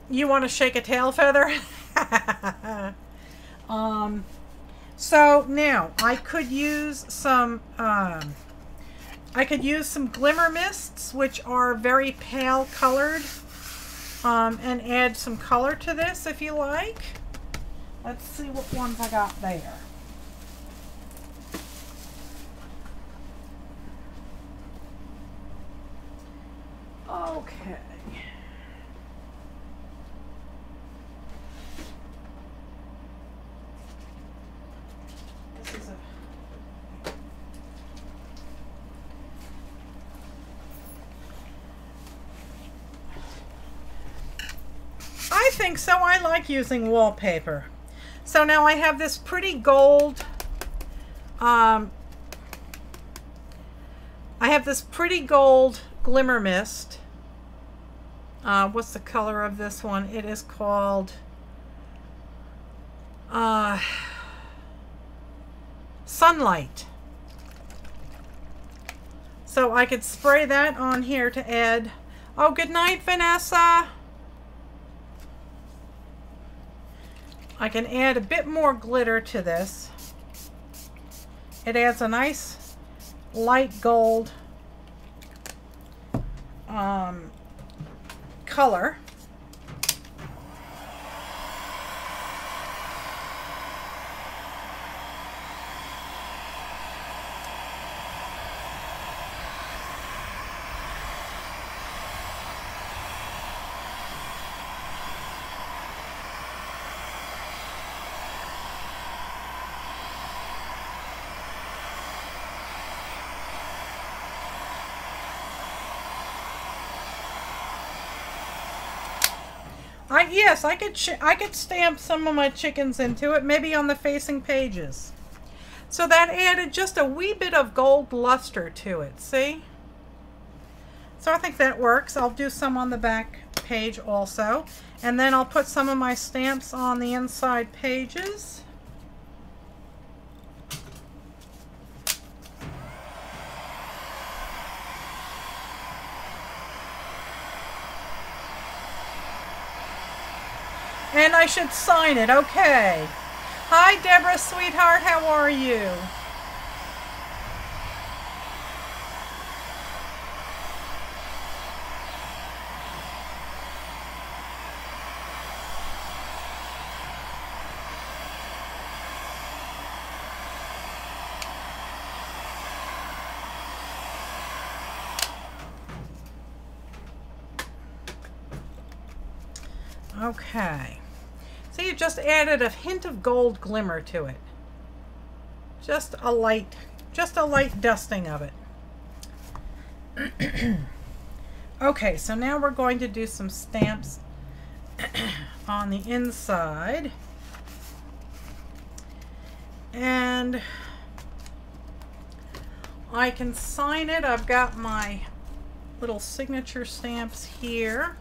You want to shake a tail feather? So now I could use some glimmer mists, which are very pale colored, and add some color to this if you like. Let's see what ones I got there. Okay. I think so. I like using wallpaper. So now I have this pretty gold, I have this pretty gold glimmer mist. What's the color of this one? It is called Sunlight. So I could spray that on here to add. Oh, good night, Vanessa. I can add a bit more glitter to this. It adds a nice light gold color. Yes, I could stamp some of my chickens into it, maybe on the facing pages. So that added just a wee bit of gold luster to it, see? So I think that works. I'll do some on the back page also. And then I'll put some of my stamps on the inside pages. And I should sign it, okay. Hi Deborah, sweetheart, how are you? Okay. So you just added a hint of gold glimmer to it. Just a light dusting of it. Okay, so now we're going to do some stamps on the inside. And I can sign it. I've got my little signature stamps here.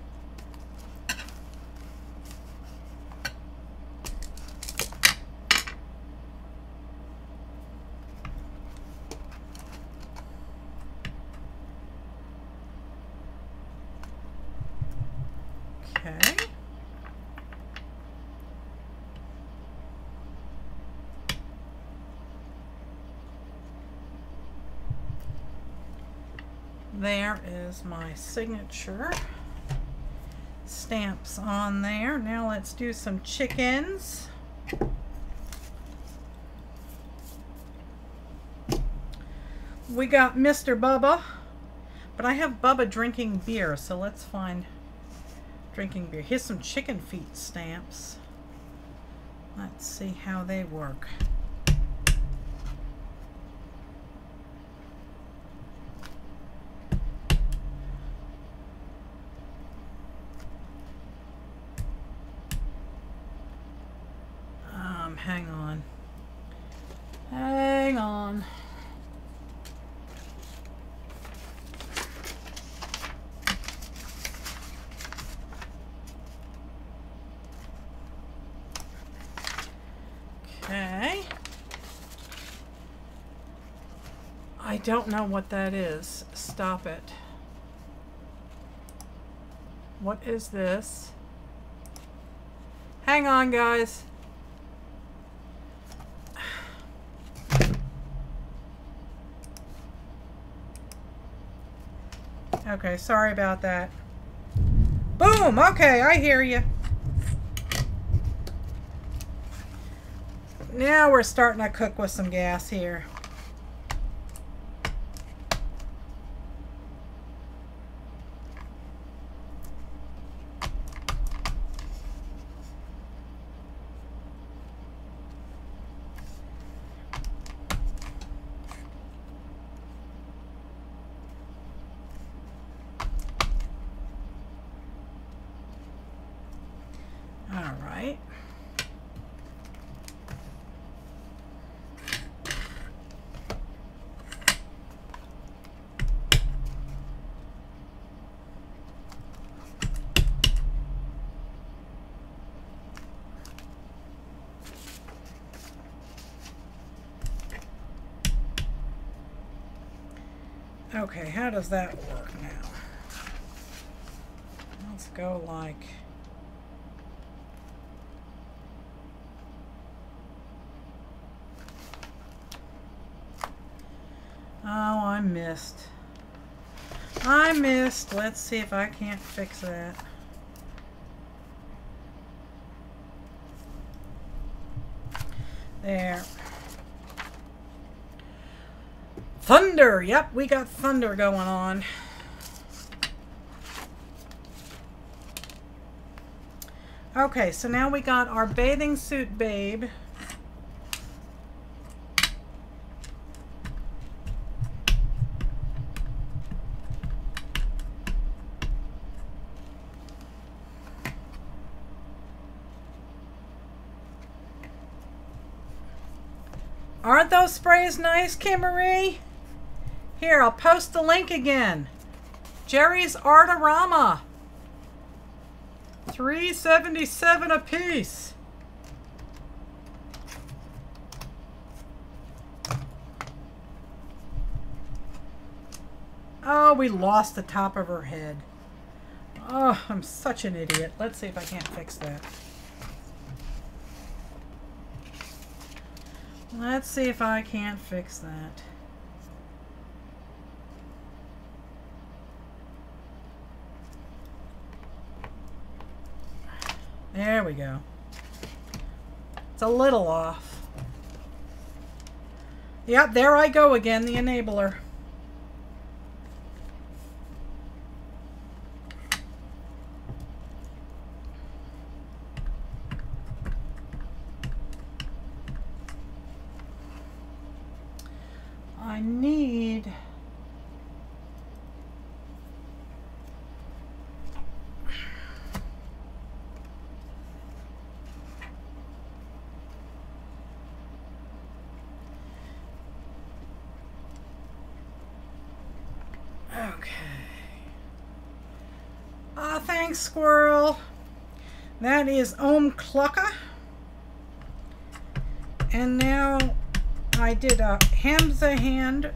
Okay. There is my signature stamps on there. Now let's do some chickens. We got Mr. Bubba, but I have Bubba drinking beer, so let's find drinking beer. Here's some chicken feet stamps. Let's see how they work. Hang on. Hang on. Okay. I don't know what that is. Stop it. What is this? Hang on, guys. Okay, sorry about that. Boom! Okay, I hear you. Now we're starting to cook with some gas here. All right. Okay, how does that work now? Let's go like... Oh, I missed. I missed. Let's see if I can't fix that. There. Thunder! Yep, we got thunder going on. Okay, so now we got our bathing suit babe. Aren't those sprays nice, Kimmery? Here, I'll post the link again. Jerry's Artorama. $3.77 a piece. Oh, we lost the top of her head. Oh, I'm such an idiot. Let's see if I can't fix that. Let's see if I can't fix that. There we go. It's a little off. Yep, there I go again, the enabler. I need... Okay. Thanks, Squirrel. That is Clucker. And now I did a Hamza hand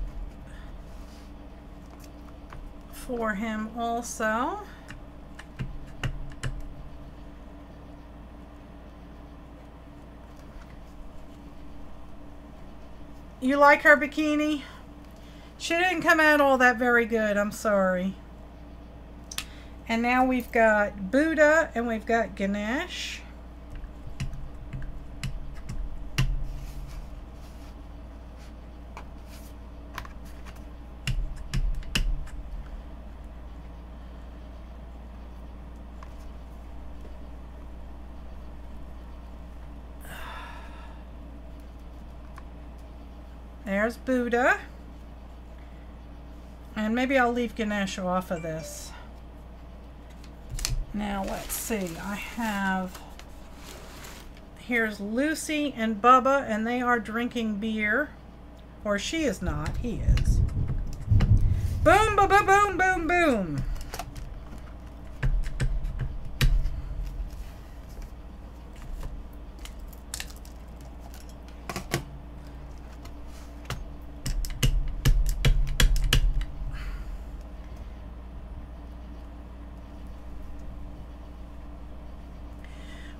for him also. You like her bikini? She didn't come out all that very good, I'm sorry. And now we've got Buddha and we've got Ganesh. There's Buddha. And maybe I'll leave Ganesh off of this. Now let's see. I have... Here's Lucy and Bubba, and they are drinking beer. Or she is not. He is. Boom, boom, boom, boom, boom, boom.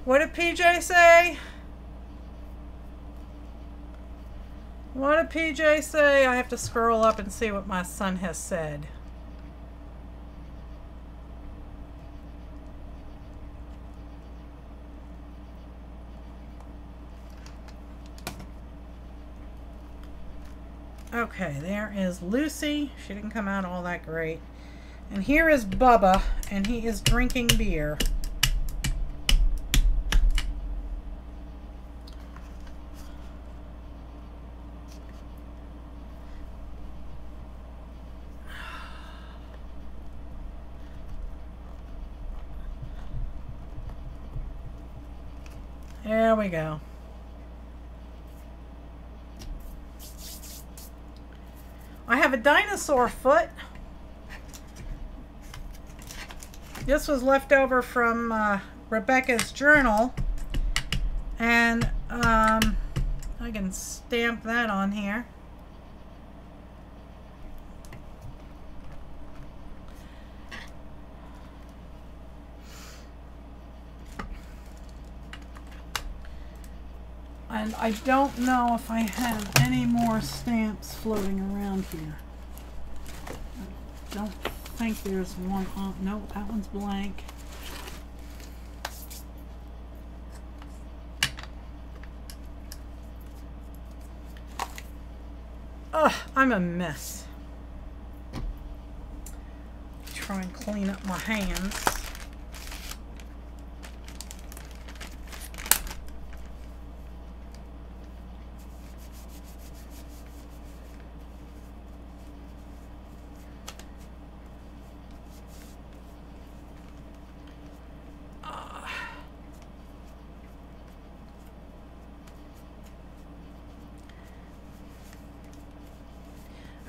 What did PJ say? What did PJ say? I have to scroll up and see what my son has said. Okay, there is Lucy. She didn't come out all that great. And here is Bubba, and he is drinking beer. There we go. I have a dinosaur foot. This was left over from Rebecca's journal. And I can stamp that on here. And I don't know if I have any more stamps floating around here. I don't think there's one on. No, that one's blank. Ugh, I'm a mess. Try and clean up my hands.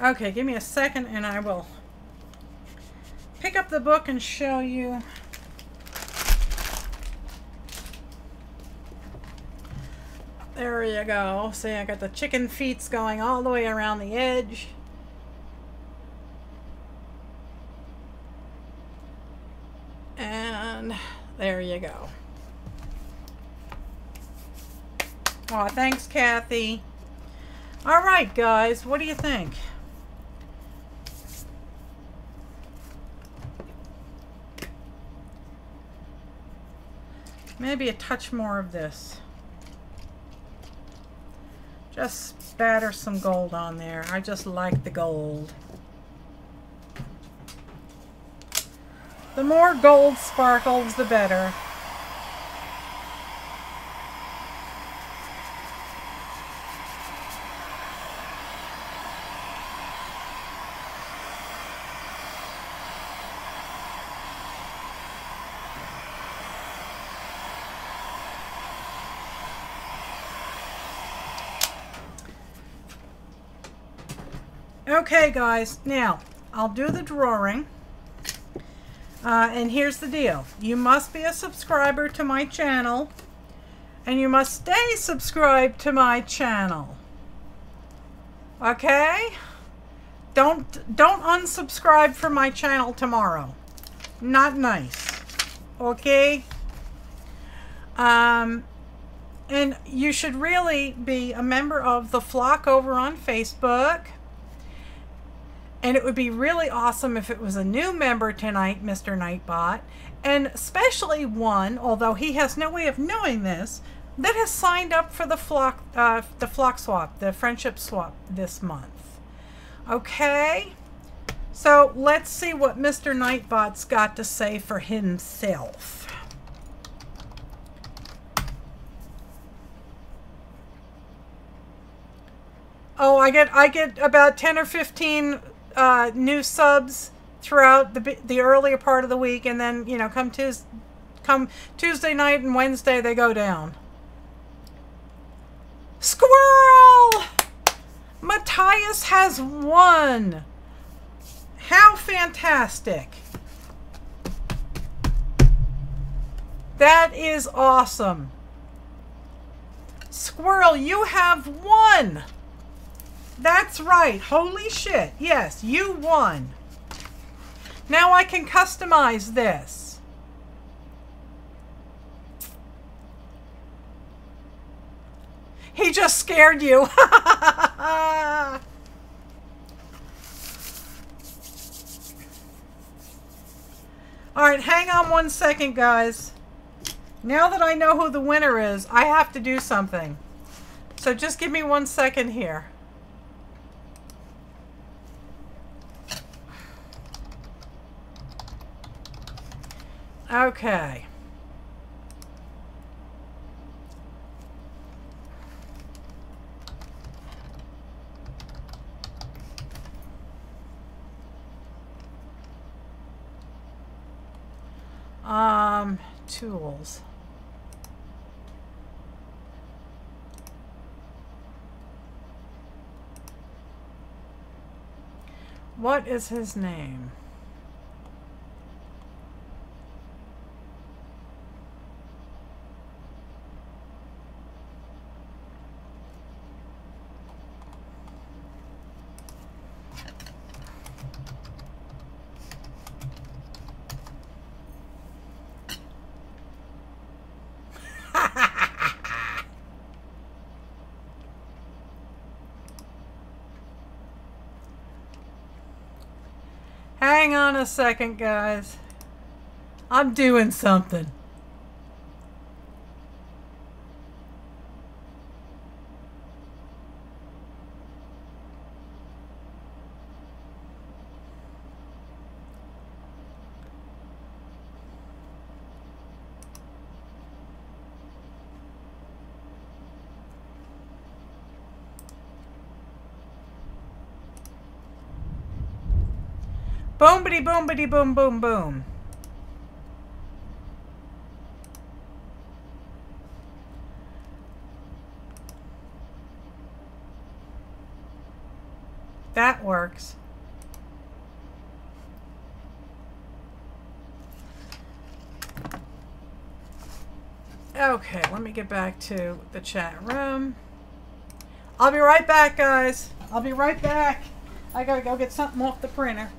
Okay, give me a second and I will pick up the book and show you. There you go. See, I got the chicken feet going all the way around the edge. And there you go. Aw, thanks, Kathy. All right, guys, what do you think? Maybe a touch more of this. Just spatter some gold on there. I just like the gold. The more gold sparkles, the better. Okay, guys, now I'll do the drawing. And here's the deal. You must be a subscriber to my channel, and you must stay subscribed to my channel. Okay? Don't unsubscribe from my channel tomorrow. Not nice. Okay? And you should really be a member of the flock over on Facebook. And it would be really awesome if it was a new member tonight, Mr. Nightbot, and especially one, although he has no way of knowing this, that has signed up for the flock swap, the friendship swap this month. Okay? So let's see what Mr. Nightbot's got to say for himself. Oh, I get about 10 or 15 new subs throughout the earlier part of the week, and then, you know, come Tuesday night and Wednesday they go down. Squirrel! Mathias has won. How fantastic. That is awesome. Squirrel, you have won. That's right. Holy shit. Yes, you won. Now I can customize this. He just scared you. Alright, hang on one second, guys. Now that I know who the winner is, I have to do something. So just give me 1 second here. Okay. Tools. What is his name? Hang on a second, guys. I'm doing something. Boom-bitty, boom-bitty, boom, boom, boom. That works. Okay, let me get back to the chat room. I'll be right back, guys. I'll be right back. I gotta go get something off the printer.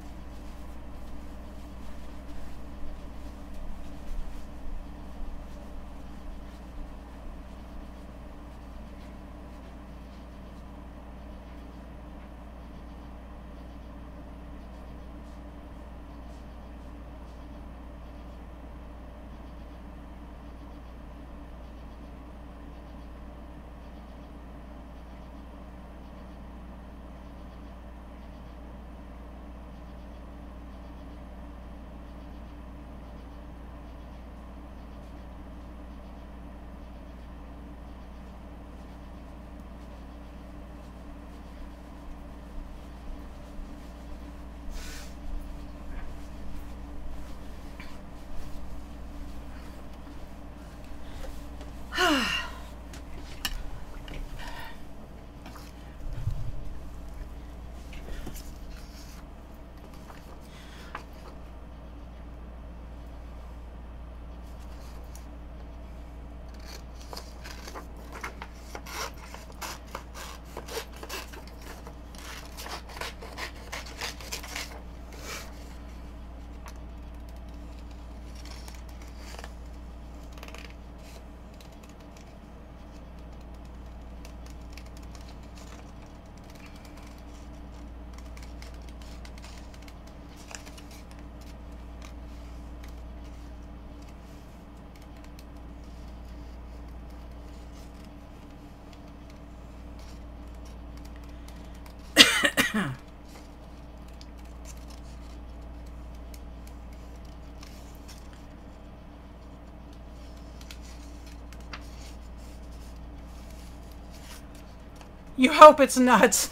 You hope it's nuts.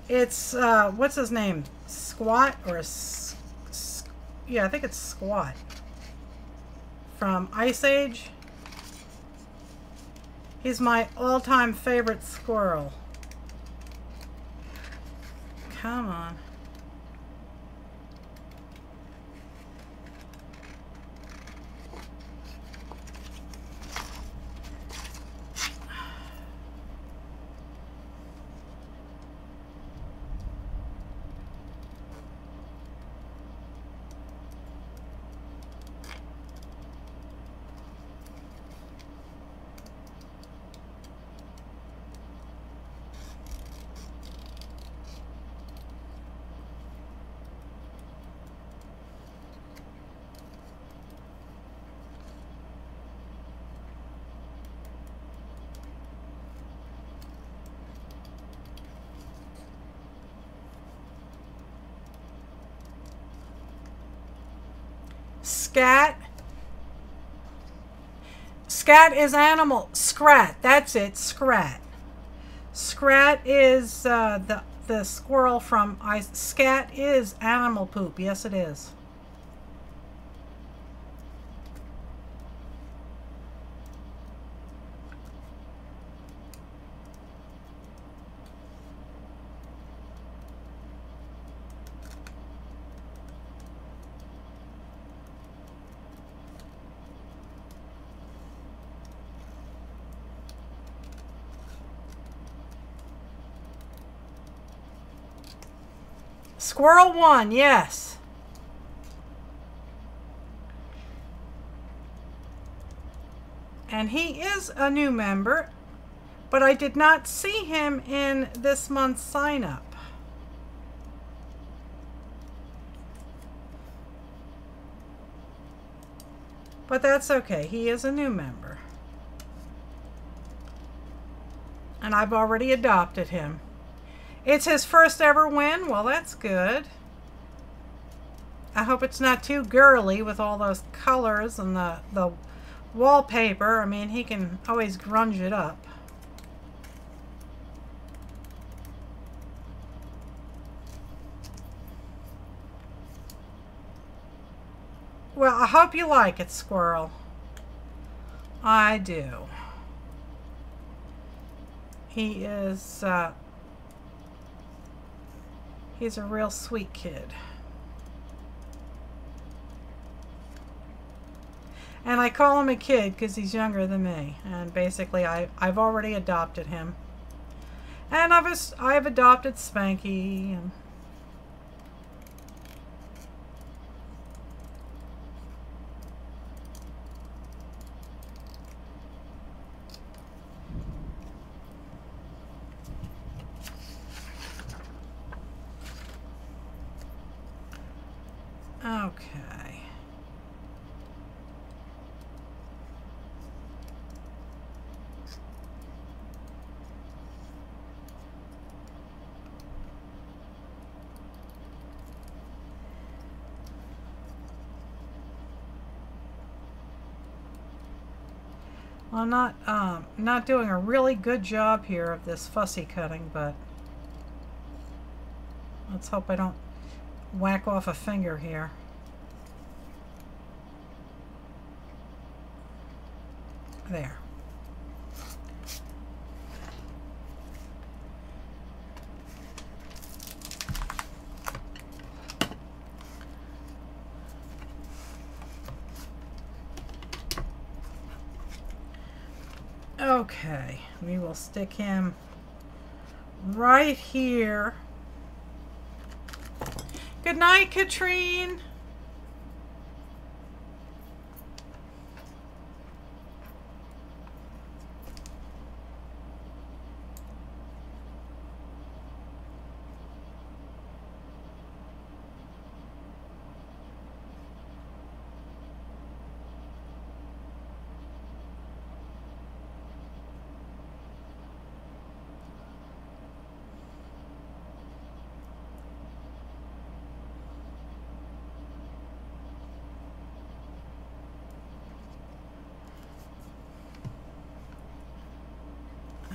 It's, what's his name? Squat or... yeah, I think it's Squat. From Ice Age. He's my all-time favorite squirrel. Come on. Scat. Scat is animal. Scrat. That's it. Scrat. Scrat is the squirrel from Ice. Scat is animal poop. Yes, it is. Squirrel 1, yes. And he is a new member, but I did not see him in this month's sign up. But that's okay. He is a new member. And I've already adopted him. It's his first ever win. Well, that's good. I hope it's not too girly with all those colors and the wallpaper. I mean, he can always grunge it up. Well, I hope you like it, Squirrel. I do. He is, he's a real sweet kid. And I call him a kid because he's younger than me. And basically, I've already adopted him. And I've adopted Spankie. And okay. I'm not doing a really good job here of this fussy cutting, but let's hope I don't whack off a finger here. There. Okay, we will stick him right here. Good night, Katrine.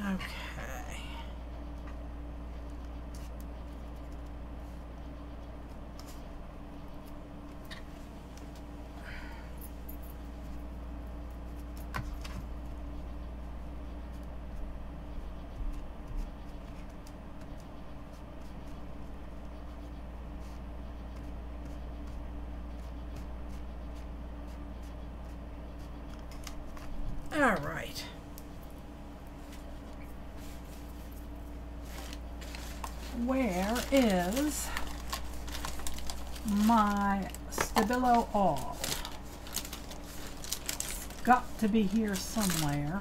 Okay. All right. Where is my Stabilo All? Got to be here somewhere.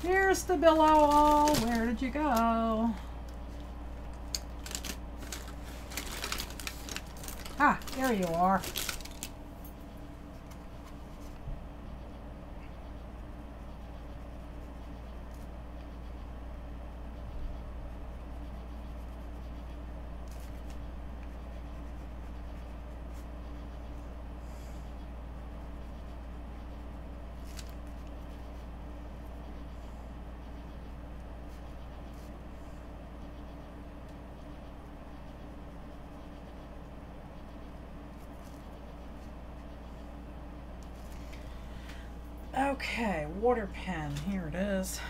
Here's the Stabilo All. Where did you go? Ah, there you are. Okay, water pen, here it is.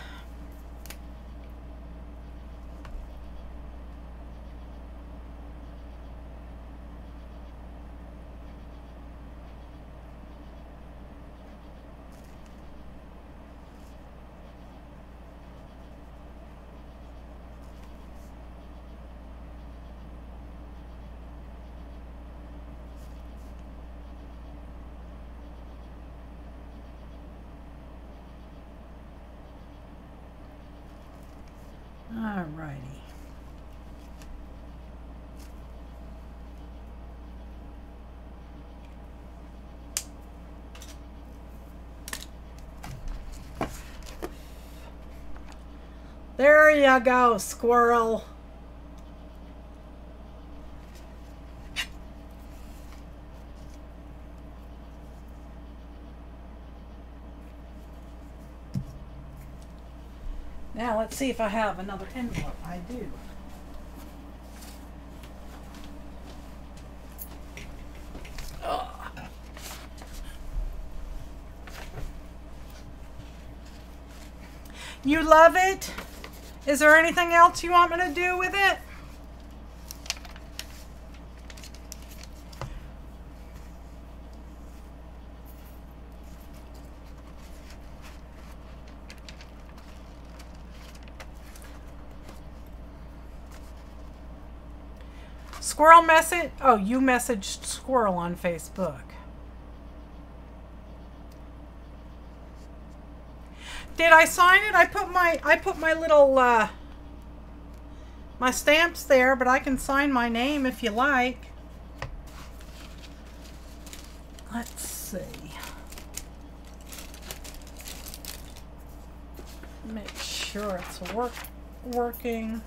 Alrighty. There you go, squirrel. Now let's see if I have another envelope. I do. Ugh. You love it? Is there anything else you want me to do with it? Squirrel message? Oh, you messaged Squirrel on Facebook. Did I sign it? I put my little my stamps there, but I can sign my name if you like. Let's see. Make sure it's working.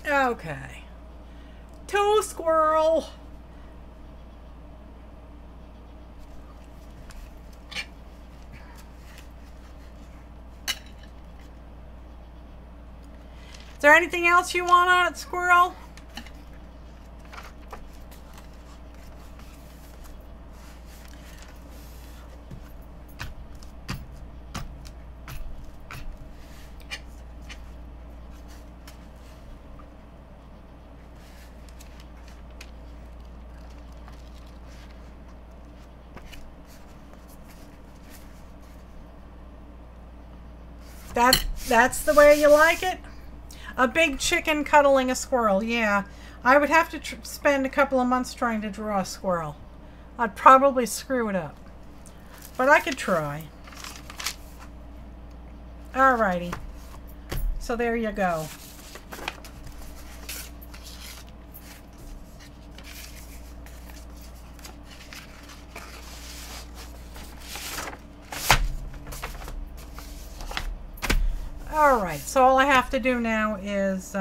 Okay. To Squirrel. Is there anything else you want on it, Squirrel? That's the way you like it? A big chicken cuddling a squirrel. Yeah, I would have to spend a couple of months trying to draw a squirrel. I'd probably screw it up. But I could try. Alrighty. So there you go. Alright, so all I have to do now is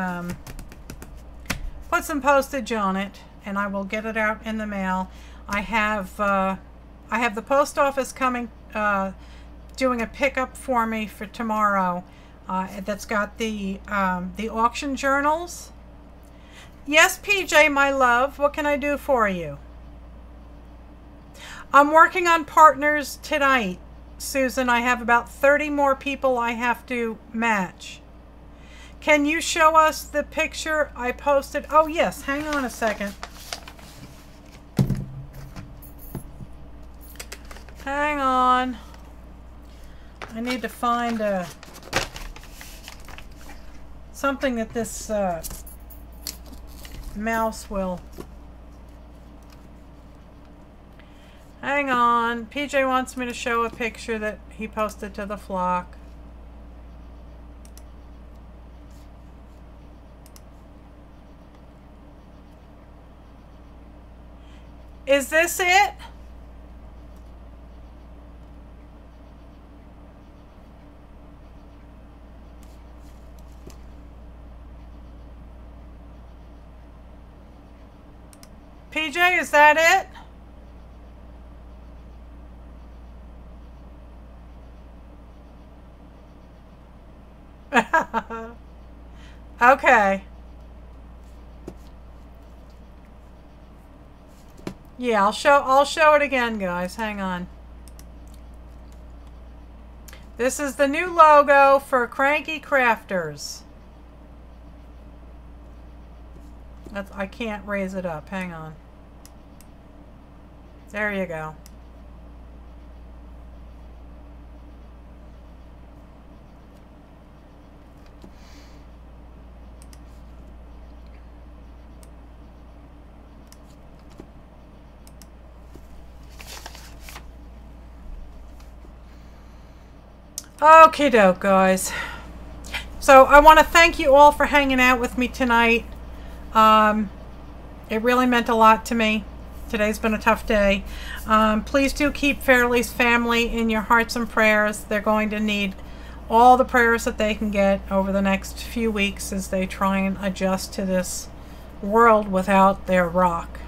put some postage on it, and I will get it out in the mail. I have the post office coming, doing a pickup for me for tomorrow. That's got the auction journals. Yes, PJ, my love. What can I do for you? I'm working on partners tonight, Susan. I have about 30 more people I have to match. Can you show us the picture I posted? Oh, yes. Hang on a second. Hang on. I need to find something that this mouse will... Hang on. PJ wants me to show a picture that he posted to the flock. Is this it? PJ, is that it? Okay. Yeah, I'll show it again, guys. Hang on. This is the new logo for Cranky Crafters. I can't raise it up. Hang on. There you go. Okay, doke, guys. So I want to thank you all for hanging out with me tonight. It really meant a lot to me. Today's been a tough day. Please do keep Fairley's family in your hearts and prayers. They're going to need all the prayers that they can get over the next few weeks as they try and adjust to this world without their rock.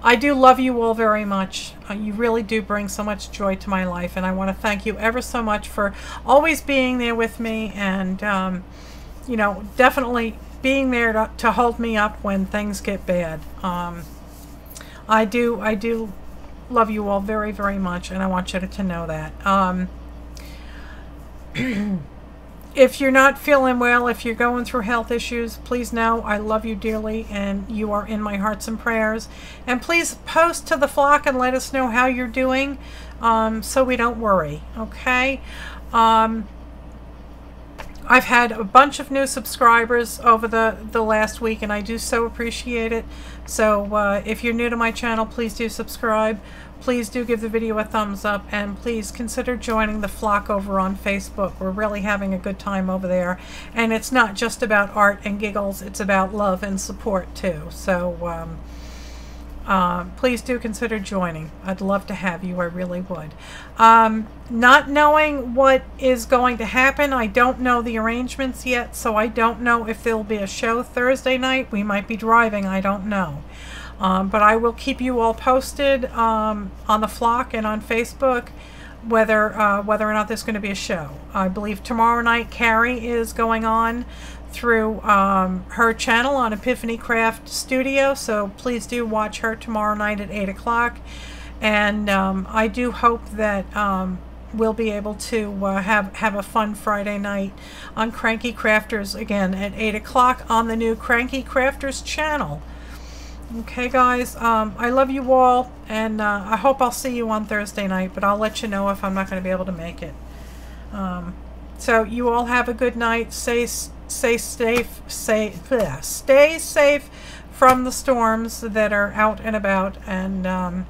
I do love you all very much. You really do bring so much joy to my life, and I want to thank you ever so much for always being there with me, and you know, definitely being there to hold me up when things get bad. I do love you all very, very much, and I want you to know that. If you're not feeling well, if you're going through health issues, please know I love you dearly and you are in my hearts and prayers. And please post to the flock and let us know how you're doing, so we don't worry, okay? I've had a bunch of new subscribers over the last week, and I do so appreciate it. So if you're new to my channel, please do subscribe. Please do give the video a thumbs up, and please consider joining the flock over on Facebook. We're really having a good time over there, and it's not just about art and giggles, it's about love and support too. So please do consider joining. I'd love to have you, I really would. Not knowing what is going to happen, I don't know the arrangements yet, so I don't know if there'll be a show Thursday night. We might be driving, I don't know. But I will keep you all posted on the flock and on Facebook whether or not there's going to be a show. I believe tomorrow night Carrie is going on through her channel on Epiphany Craft Studio, so please do watch her tomorrow night at 8 o'clock. And I do hope that we'll be able to have a fun Friday night on Cranky Crafters again at 8 o'clock on the new Cranky Crafters channel. Okay, guys, I love you all, and I hope I'll see you on Thursday night, but I'll let you know if I'm not going to be able to make it. So you all have a good night. Stay safe from the storms that are out and about. And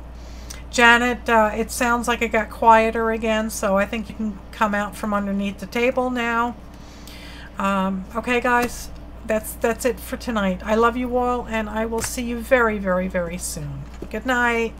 Janet, it sounds like it got quieter again, so I think you can come out from underneath the table now. Okay, guys. That's it for tonight. I love you all, and I will see you very, very, very soon. Good night.